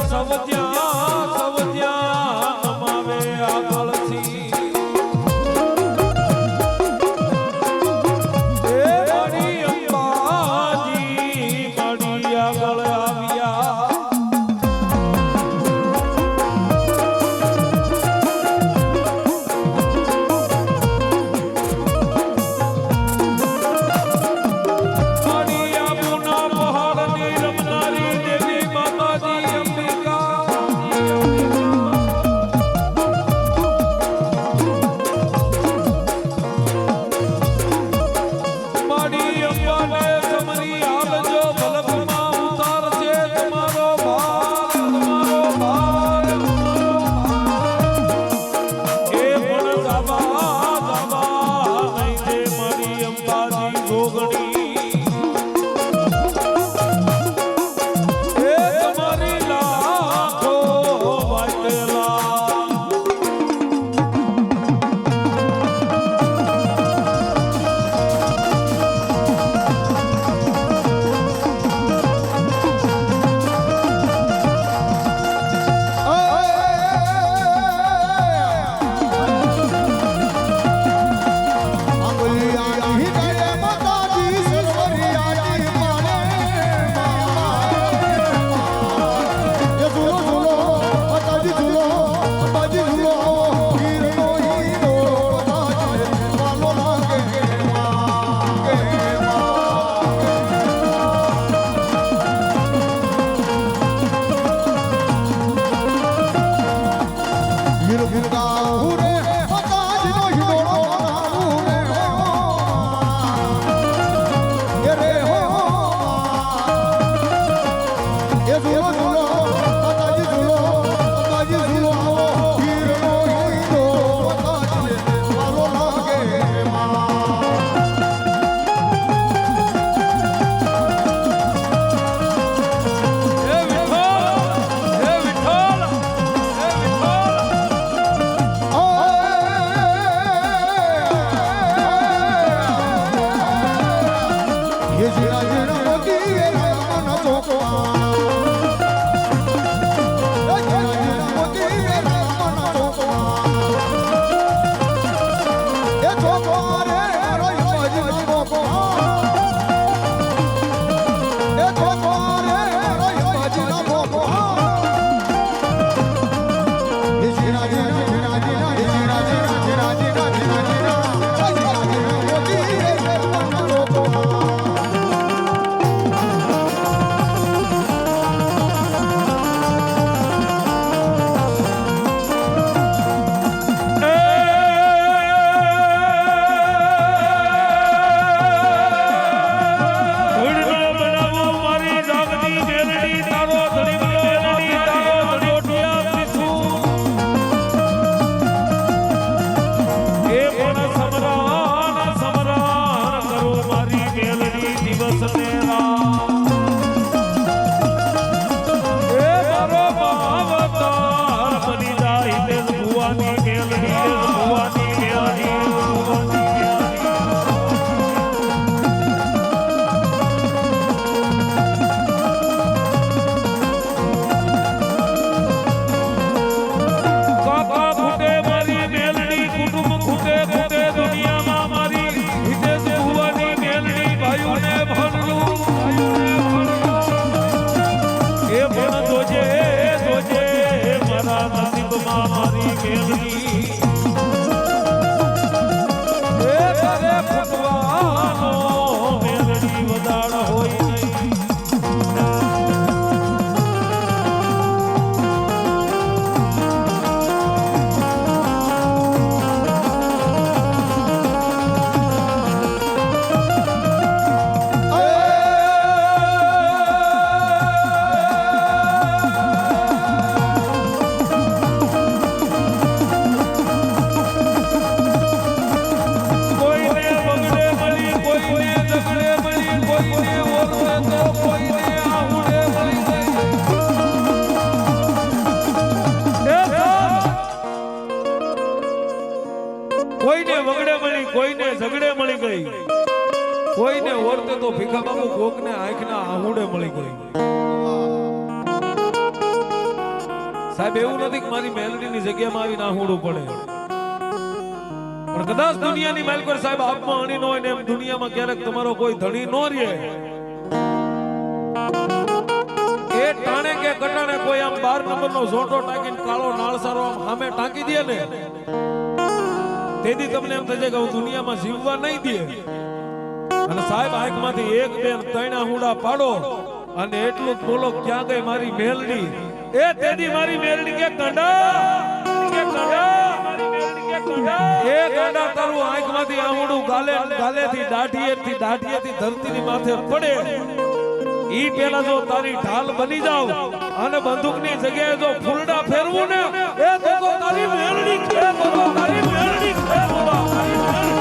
સવજ્યા મારા નસીબમાં મારી મેલડી એ તારે ફૂટવાનો મેલડી વધાર હોય નહીં કોઈને વગડે મળી કોઈને ઝગડે મળી ગઈ કોઈને ઓરતે તો ભીખા બાબુ કોકને આંખના આહુડે મળી ગઈ સાહેબ એવું નથી કે મારી મેલડીની જગ્યામાં આવીને આહુડું પડે પણ કદાચ દુનિયાની માલ પર સાહેબ આપમાં અણી ન હોય ને એમ દુનિયામાં ક્યારેક તમારો કોઈ ધણી ન રહે એ ટાણે કે કટાણે કોઈ આમ 12 નંબરનો ઝોટો ટાંકીને કાળો નાળસારો આમ સામે ટાંકી દે ને તેથી તમને એમ થશે કે હું દુનિયામાં જીવવા નહીં દે અને સાહેબ આંખમાંથી એક બે ત્રણ આહુડા પાડો અને એટલું જ બોલો ક્યાં ગઈ મારી મેલડી એ તેથી મારી મેલડી કે કંડા એ ગાંડા તારું આંખમાંથી આહુડું ગાલેથી દાઢીએથી ધરતીની માથે પડે ઈ પેલા જો તારી ઢાલ બની જાવ અને બંદૂકની જગ્યાએ જો ફૂલડા ફેરવું ને એ તો તારી મેલડી કે તારી મેલડી કે બાબા તારી મેલડી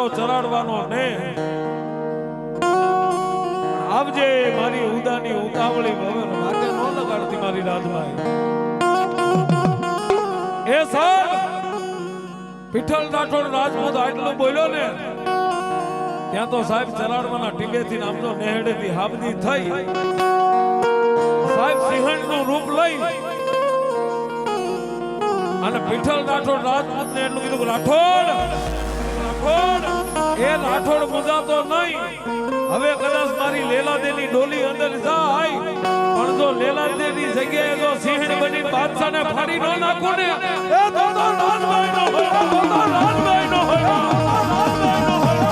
તારો ચરાડવાનો ને આવજે મારી ઉદાની ઉતાવળી ભવન માટે નો લગાડતી મારી રાજભાઈ એ સાહેબ પીઠલ રાઠોડ રાજપૂત આટલું બોલ્યો ને ત્યાં તો સાહેબ ચરાડવાના ટીબેથી નામ તો નેહડેથી હાબદી થઈ સાહેબ સિંહણનું રૂપ લઈ અને પીઠલ રાઠોડ રાજપૂત ને એટલું કીધું રાઠોડ રાઠોડ એ રાઠોડ મુજાતો નહીં હવે કદાચ મારી લેલાદેની ડોલી અંદર જાય પણ જો લેલાદેની જગ્યાએ જો સિંહણ બની બાદશાહને ફાડી ન નાખો ને એ તો રાજભાઈ નો હોય તો રાજભાઈ નો હોય રાજભાઈ નો હોય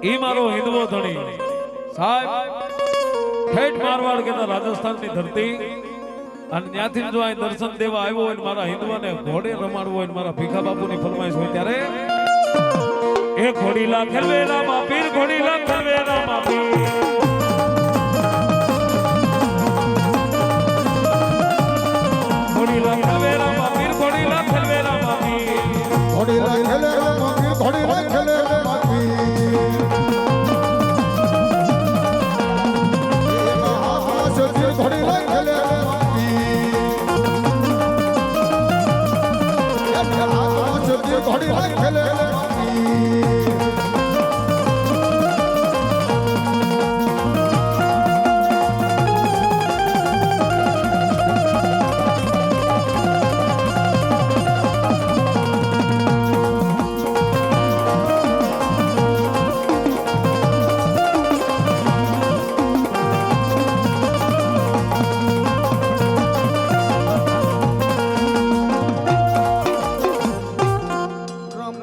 ઈ મારો હિન્દવો ધણી સાહેબ ઠેઠ મારવાડ કે રાજસ્થાનની ધરતી અને ત્યાંથી જો અહીં દર્શન દેવા આવ્યો હોય મારા હિન્દવાને ઘોડે રમાડવો હોય મારા ભીખા બાપુની ફરમાઈશ હોય ત્યારે એ ઘોડીલા ખેલવેલા માં પીર ઘોડીલા ખેલવેલા માં પીર ઘોડીલા ખેલવેલા માં પીર ઘોડીલા ખેલવેલા માં પીર ઘોડીલા ખેલવેલા માં પીર ઘોડીલા ખેલવેલા માં પીર ઘોડીલા ખેલવેલા માં પીર ઘોડીલા ખેલવેલા માં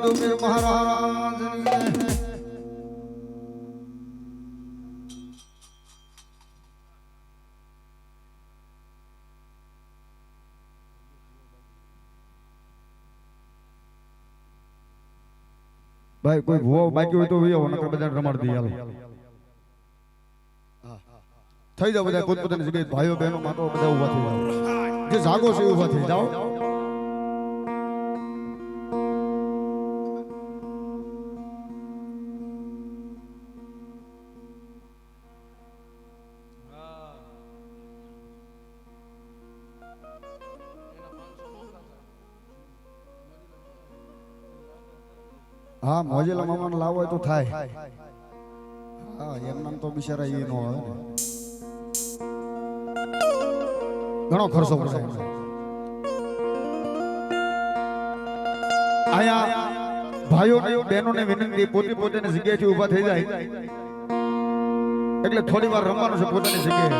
યદુવીર મહારાજની જય. ભાઈ કોઈ ભૂવો બાકી હોય તો વિયો નકર બધા રમાડ દઈ હાલો. થઈ જાવ બધા પોતપોતાની જગ્યાએ ભાઈઓ બહેનો માતો બધા ઊભા થઈ જાવ. જે જાગો છે ઊભા થઈ જાવ. હા મોજેલા મામાને લાવો હોય તો થાય. હા એમ નામ તો બિચારા એ નો આવે ને. ઘણો ખર્ચો પડે. આયા ભાઈઓ બહેનો ને વિનંતી પોતે પોતાની જગ્યાએથી ઊભા થઈ જાય એટલે થોડી વાર રમવાનું છે પોતાની જગ્યાએ.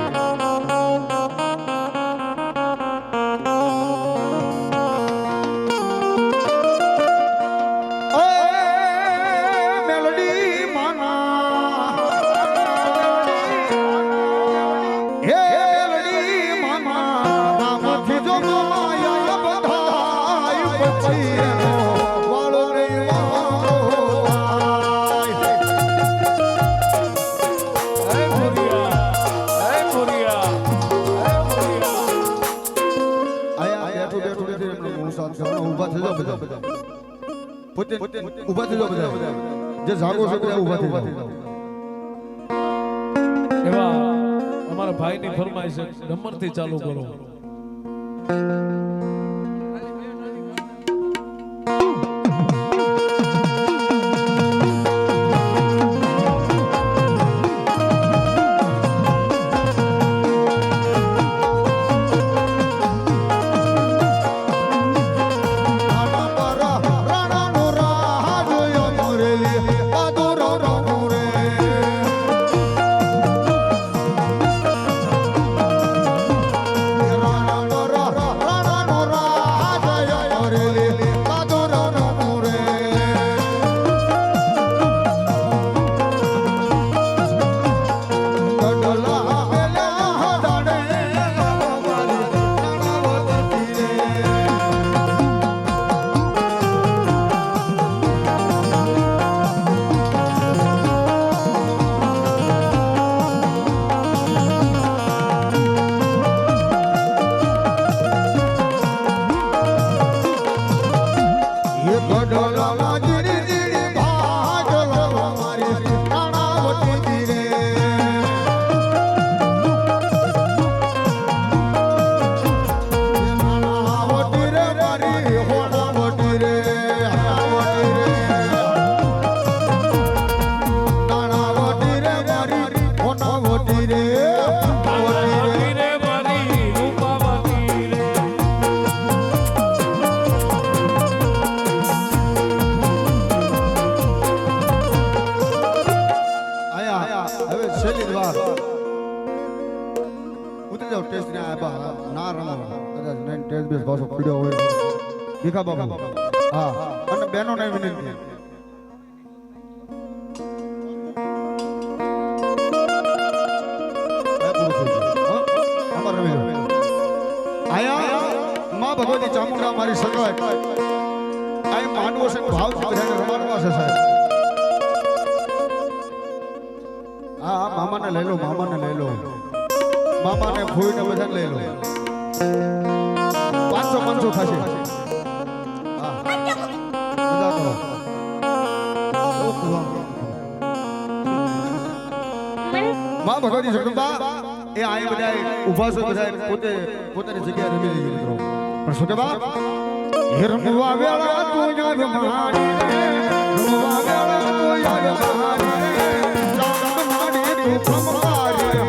ઉભા થઈ જાઓ બધા. જે જાગો છે બધા ઉભા થઈ જાઓ. એવા અમારા ભાઈની ફરમાઈશ છે, નંબરથી ચાલુ કરો. ભીખા બાબુ હા અને બહેનો ને વિનંતી આયા માં ભગવતી ચામુંડા મારી સગવડ આ માનવો છે ભાવ બધાને રમાડવા છે સાહેબ. હા મામાને લઈ લો, મામાને લઈ લો, મામાને ફૂઈને બધાને લઈ લો. 500 થશે. માં ભગવતી જગદંબા એ આય બધા ઊભા છે, બધા પોતે પોતાની જગ્યાએ રમી લઈ મિત્રો. પણ શું કે બાપ હે રમવા વેળા તું યાદ મારી રે, રમવા વેળા તું યાદ મારી રે, ચાંદ માડી તું પ્રમારી રે.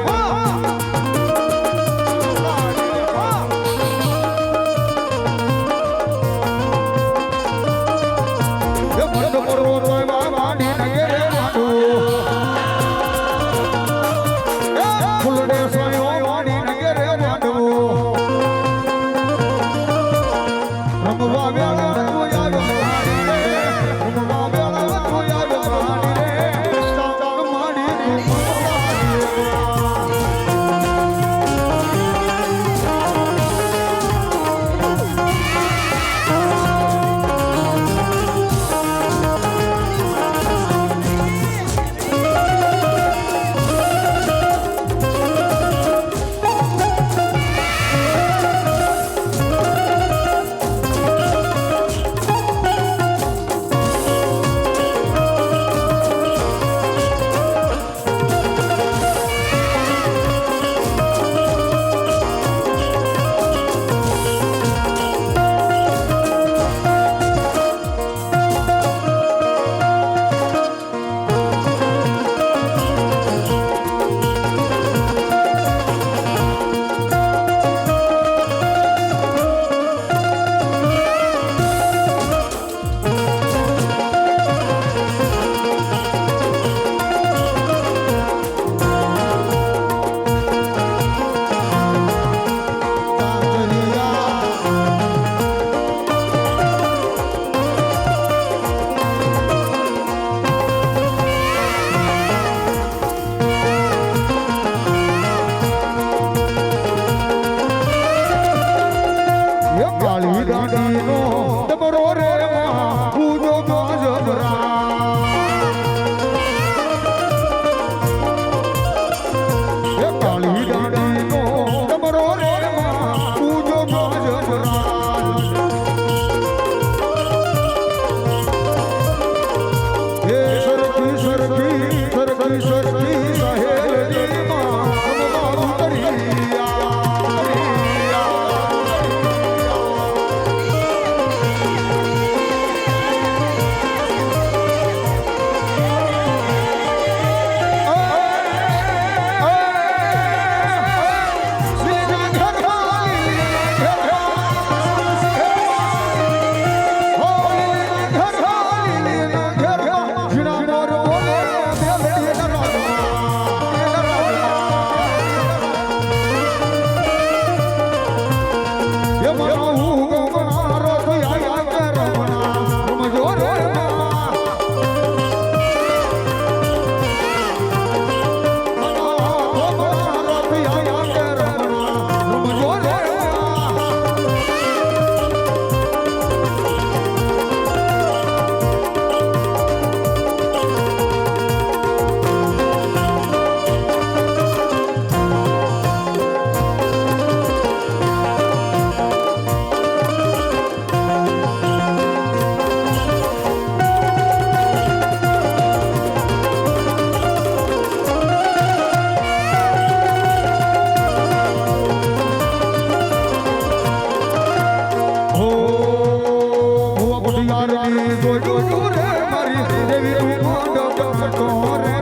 મારી દેવી મોઢો બસતો રે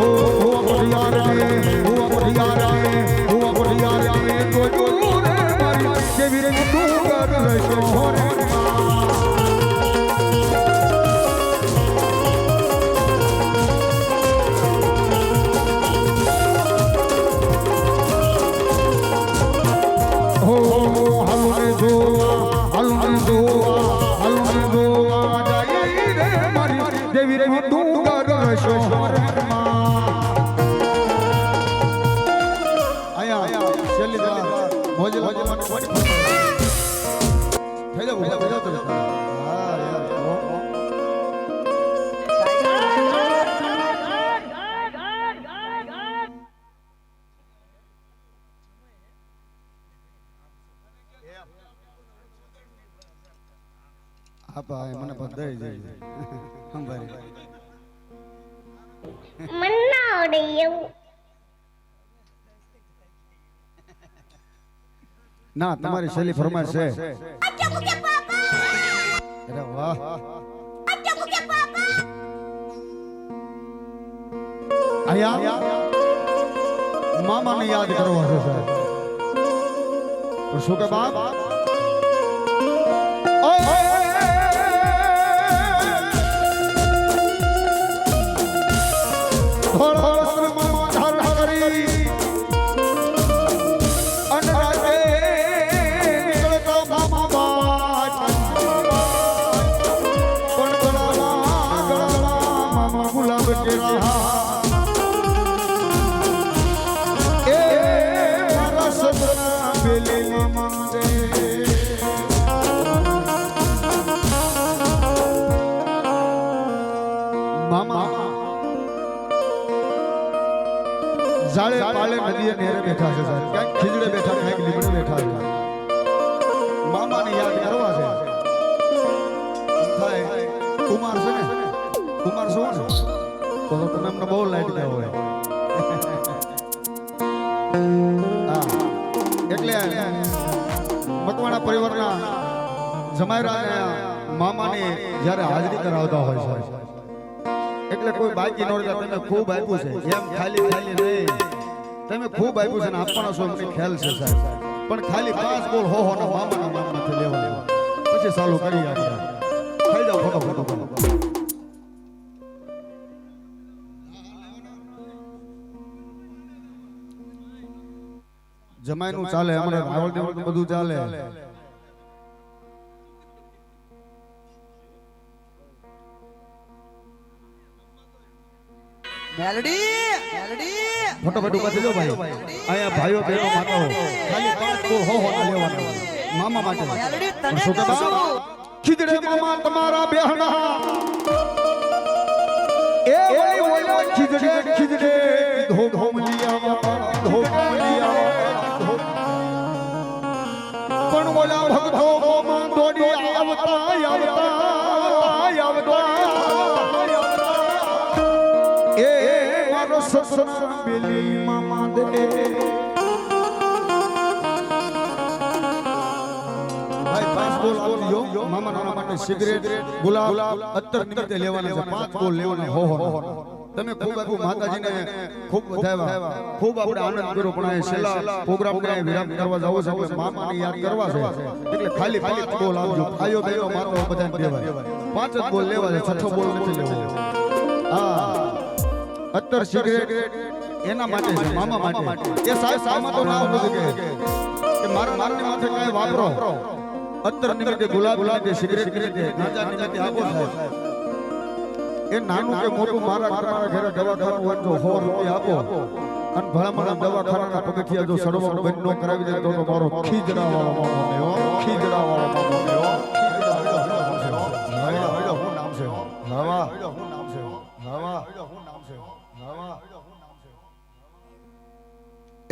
ઓ બુઢિયાર રે ઓ બુઢિયાર રે ઓ બુઢિયાર રે તો રે મારી દેવી ડુંગર રસો રે દેવી રે ડુંગર શોહર આયા છેલ્લી દવા મોજે મોજે મને કોની થઈ જાવ તમે હા યાર આપા મને બધાય જાય સંભારી મન્ના ઓડે એવું ના તમારી શૈલી ફરમાઈશ છે અરે વાહ આયા મામાને યાદ કરવા છે સાહેબ શું કે બાપ જાળે પાળે નદીએ નેરે બેઠા છે સાહેબ ક્યાંક ખીજડે બેઠા ક્યાંક લીમડે બેઠા છે મામાને યાદ કરવા છે થાય કુમાર છે ને કુમાર શું છે તો તમે અમને બહુ લાઈટ ગયા હોય હા એટલે મકવાણા પરિવારના જમાયરાને મામાને જ્યારે હાજરી કરાવતા હોય છે એટલે કોઈ બાકી ન રહેતા તમે ખૂબ આપ્યું છે એમ ખાલી ખાલી નહીં તમે ખૂબ આપ્યું છે ને આપવાનો છો મને ખ્યાલ છે સાહેબ પણ ખાલી 5 બોલ હો ના મામાના નામમાંથી લેવા પછી ચાલુ કરી આપણે થઈ જાવ ફટોફટ જમાઈનું ચાલે અમારે રાવળ દેવળ બધું ચાલે મેલડી મેલડી ફટોફટ ઉભા થઈ જાઓ ભાઈ અહીંયા ભાઈઓ બહેનો માતાઓ ખાલી 5 બોલ હો ના લેવાના મામા માટે મેલડી તને શું કે કહું ખીજડે મામા તમારા બેહણા એ વળી ઓલા ખીજડે ખીજડે ધો ધોમ લીયા ધો લીયા પણ ઓલા ભક્તો મોમાં દોડી આવતા એ મારો સસરા બેલી મામા દે ભાઈ 5 બોલ આપજો મામા નાના માટે સિગરેટ ગુલાબ અત્તર નિમિત્તે લેવાના છે 5 બોલ લેવાના હો તમે ખૂબ આખું માતાજીને ખૂબ વધાવ્યા ખૂબ આપણે આનંદ કર્યો પણ આ છેલ્લા પ્રોગ્રામને વિરામ કરવા જાવ છે એટલે મામાને યાદ કરવા છે એટલે ખાલી 5 બોલ આપજો ભાઈઓ બહેનો માતાઓ બધાને દેવાય 5 જ બોલ લેવા છે 6 બોલ નથી લેવો હા અત્તર સિગરેટ એના માટે છે મામા માટે એ સાહેબ સામા તો નામ નથી કે મારા મારની માથે કાંઈ વાપરો અત્તર નિમિત્તે ગુલાબ નિમિત્તે સિગરેટ નિમિત્તે ગાંજા નિમિત્તે આપો સાહેબ એ નાનું કે મોટું મારા ઘરે દવાખાનું હોય તો 100 રૂપિયા આપો અને ભલામણા દવાખાનાના પગથિયા જો સડવા બંધ ન કરાવી દે તો મારો ખીજડા વાળો મામો ને હો ખીજડા વાળો મામો ને હો હું નામ છે હવા હું નામ છે હવા હું નામ છે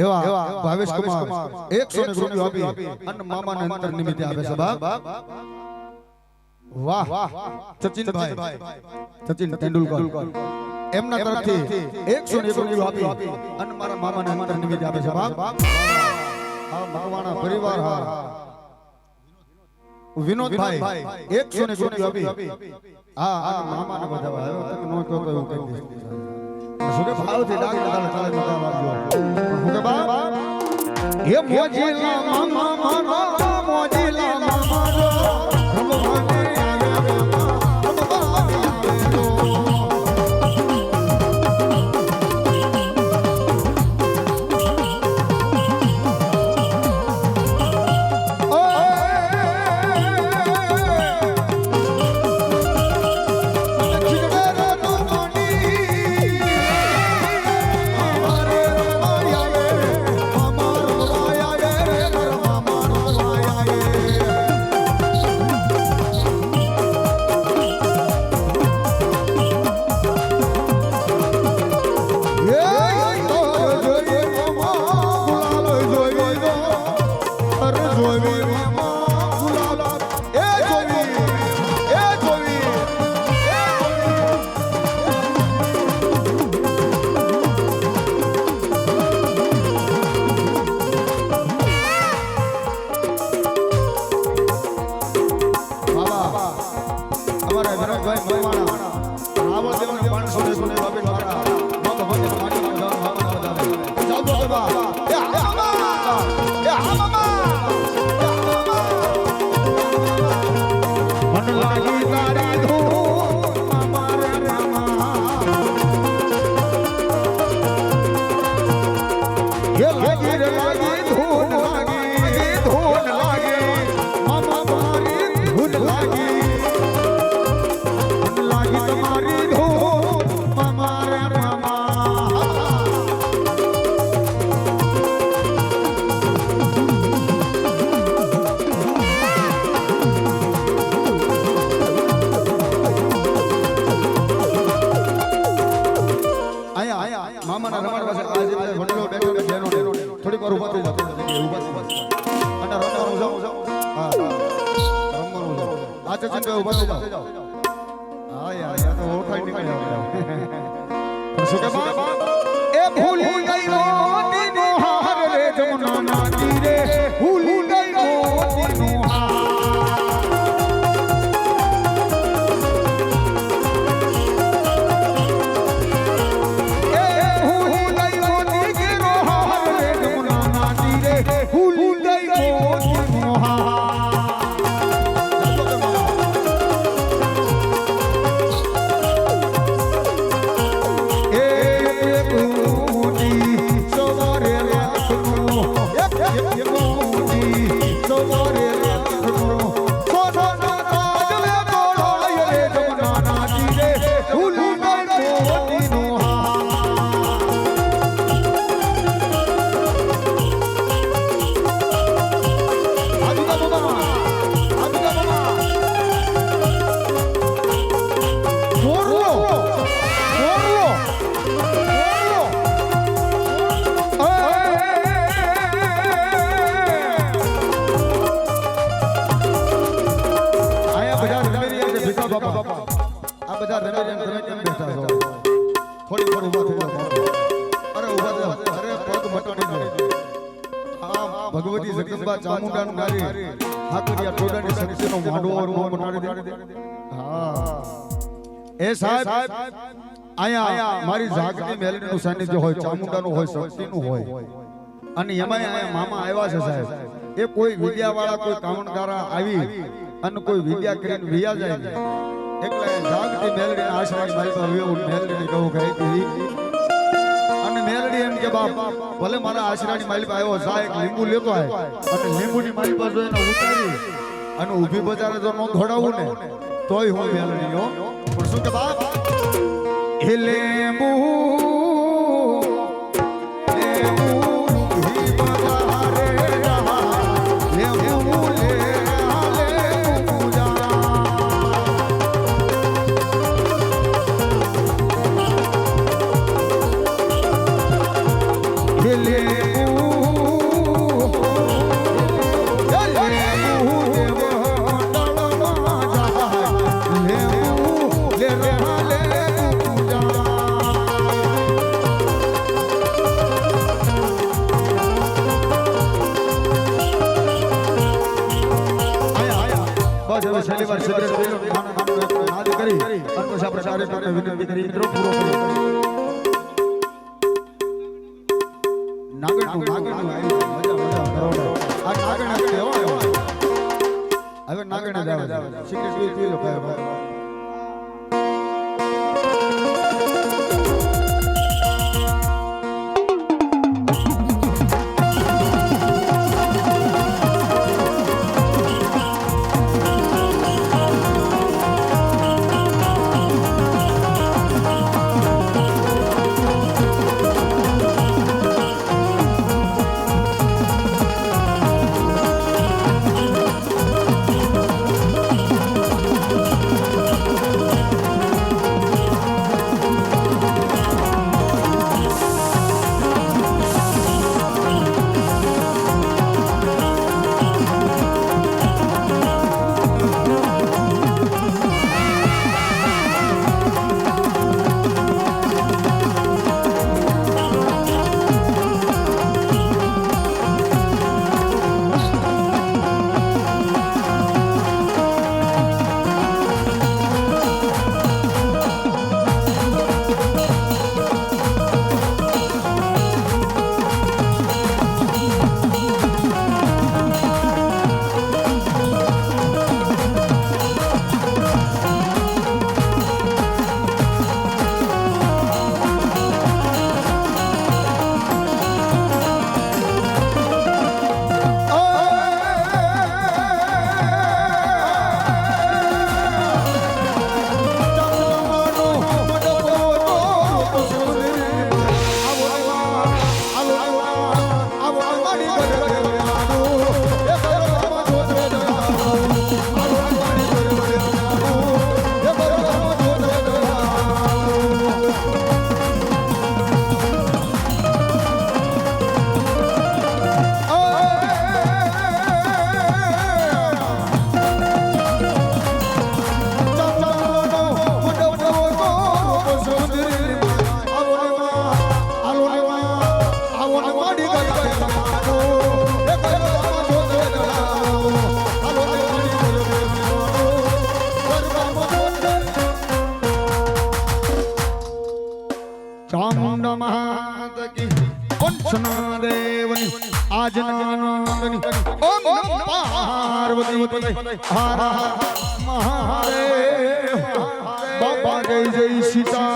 હવા એવા ભાવેશ કુમાર 100 રૂપિયા આપી અને મામાને અંતર નિમિત્તે આપે છે બાપ વાહ સચિનભાઈ સચિન તેંડુલકર એમના તરફથી 101 રૂપિયા આપી અને મારા મામાને અંતર નિમિત્તે આપે છે બાપ આ મકવાણા પરિવાર હા વિનોદભાઈ 100 ને ગોટી આપી હા આ મામાને બધા આવ્યો તો નો કહો તો એવું કહી દઈશ શું કે ભાવથી ડાગી તાલે તાલે નતા વાગ્યો હું કે બા એ મોજીલા મામા મામા મોજીલા મામા જો ભગવાને ભગવતી જગદંબા ચામુંડાનું ગાડી હાકરિયા ટોડાની શક્તિનો માંડવો નો બનાડી દે હા એ સાહેબ આયા મારી જાગતી મેલડીનું સાનિધ્ય હોય ચામુંડાનું હોય શક્તિનું હોય અને એમાંય આયા મામા આવ્યા છે સાહેબ એ કોઈ વિદ્યાવાળા કોઈ કામણકારા આવી અને કોઈ વિદ્યા કરીને વિયા જાય ને એટલે જાગતી મેલડીના આશ્રમની મારી પર આવ્યો મેલડીને કહું ગઈ અને મેલડી એમ કે બાપ ભલે મારા આશરાની માલી પાસે આવ્યો જા એક લીંબુ લેતો આય અને લીંબુની માલી પાસે એને ઉતારી અને ઊભી બજારે જો નો ધોડાવું ને તોય હું મેલડી હો પણ શું કે બાપ એ લીંબુ બસ હવે છેલ્લી વાર સિગરેટ પી લો, નાના નાનો એક નાદ કરી અને પછી આપણે કાર્યક્રમને વિનંતી કરી મિત્રો પૂરો કરીએ. નાગણનું આવી મજા કરો. આ નાગણ જ કહેવાય. હવે નાગણ જ આવે. સિગરેટ પી લો ભાઈ. ચામુંડા મહાત કી વંશના દેવની આજનાનંદની ઓમ નમઃ પાર્વતી પતય હર હર મહાદેવ બાબા જય જય સીતા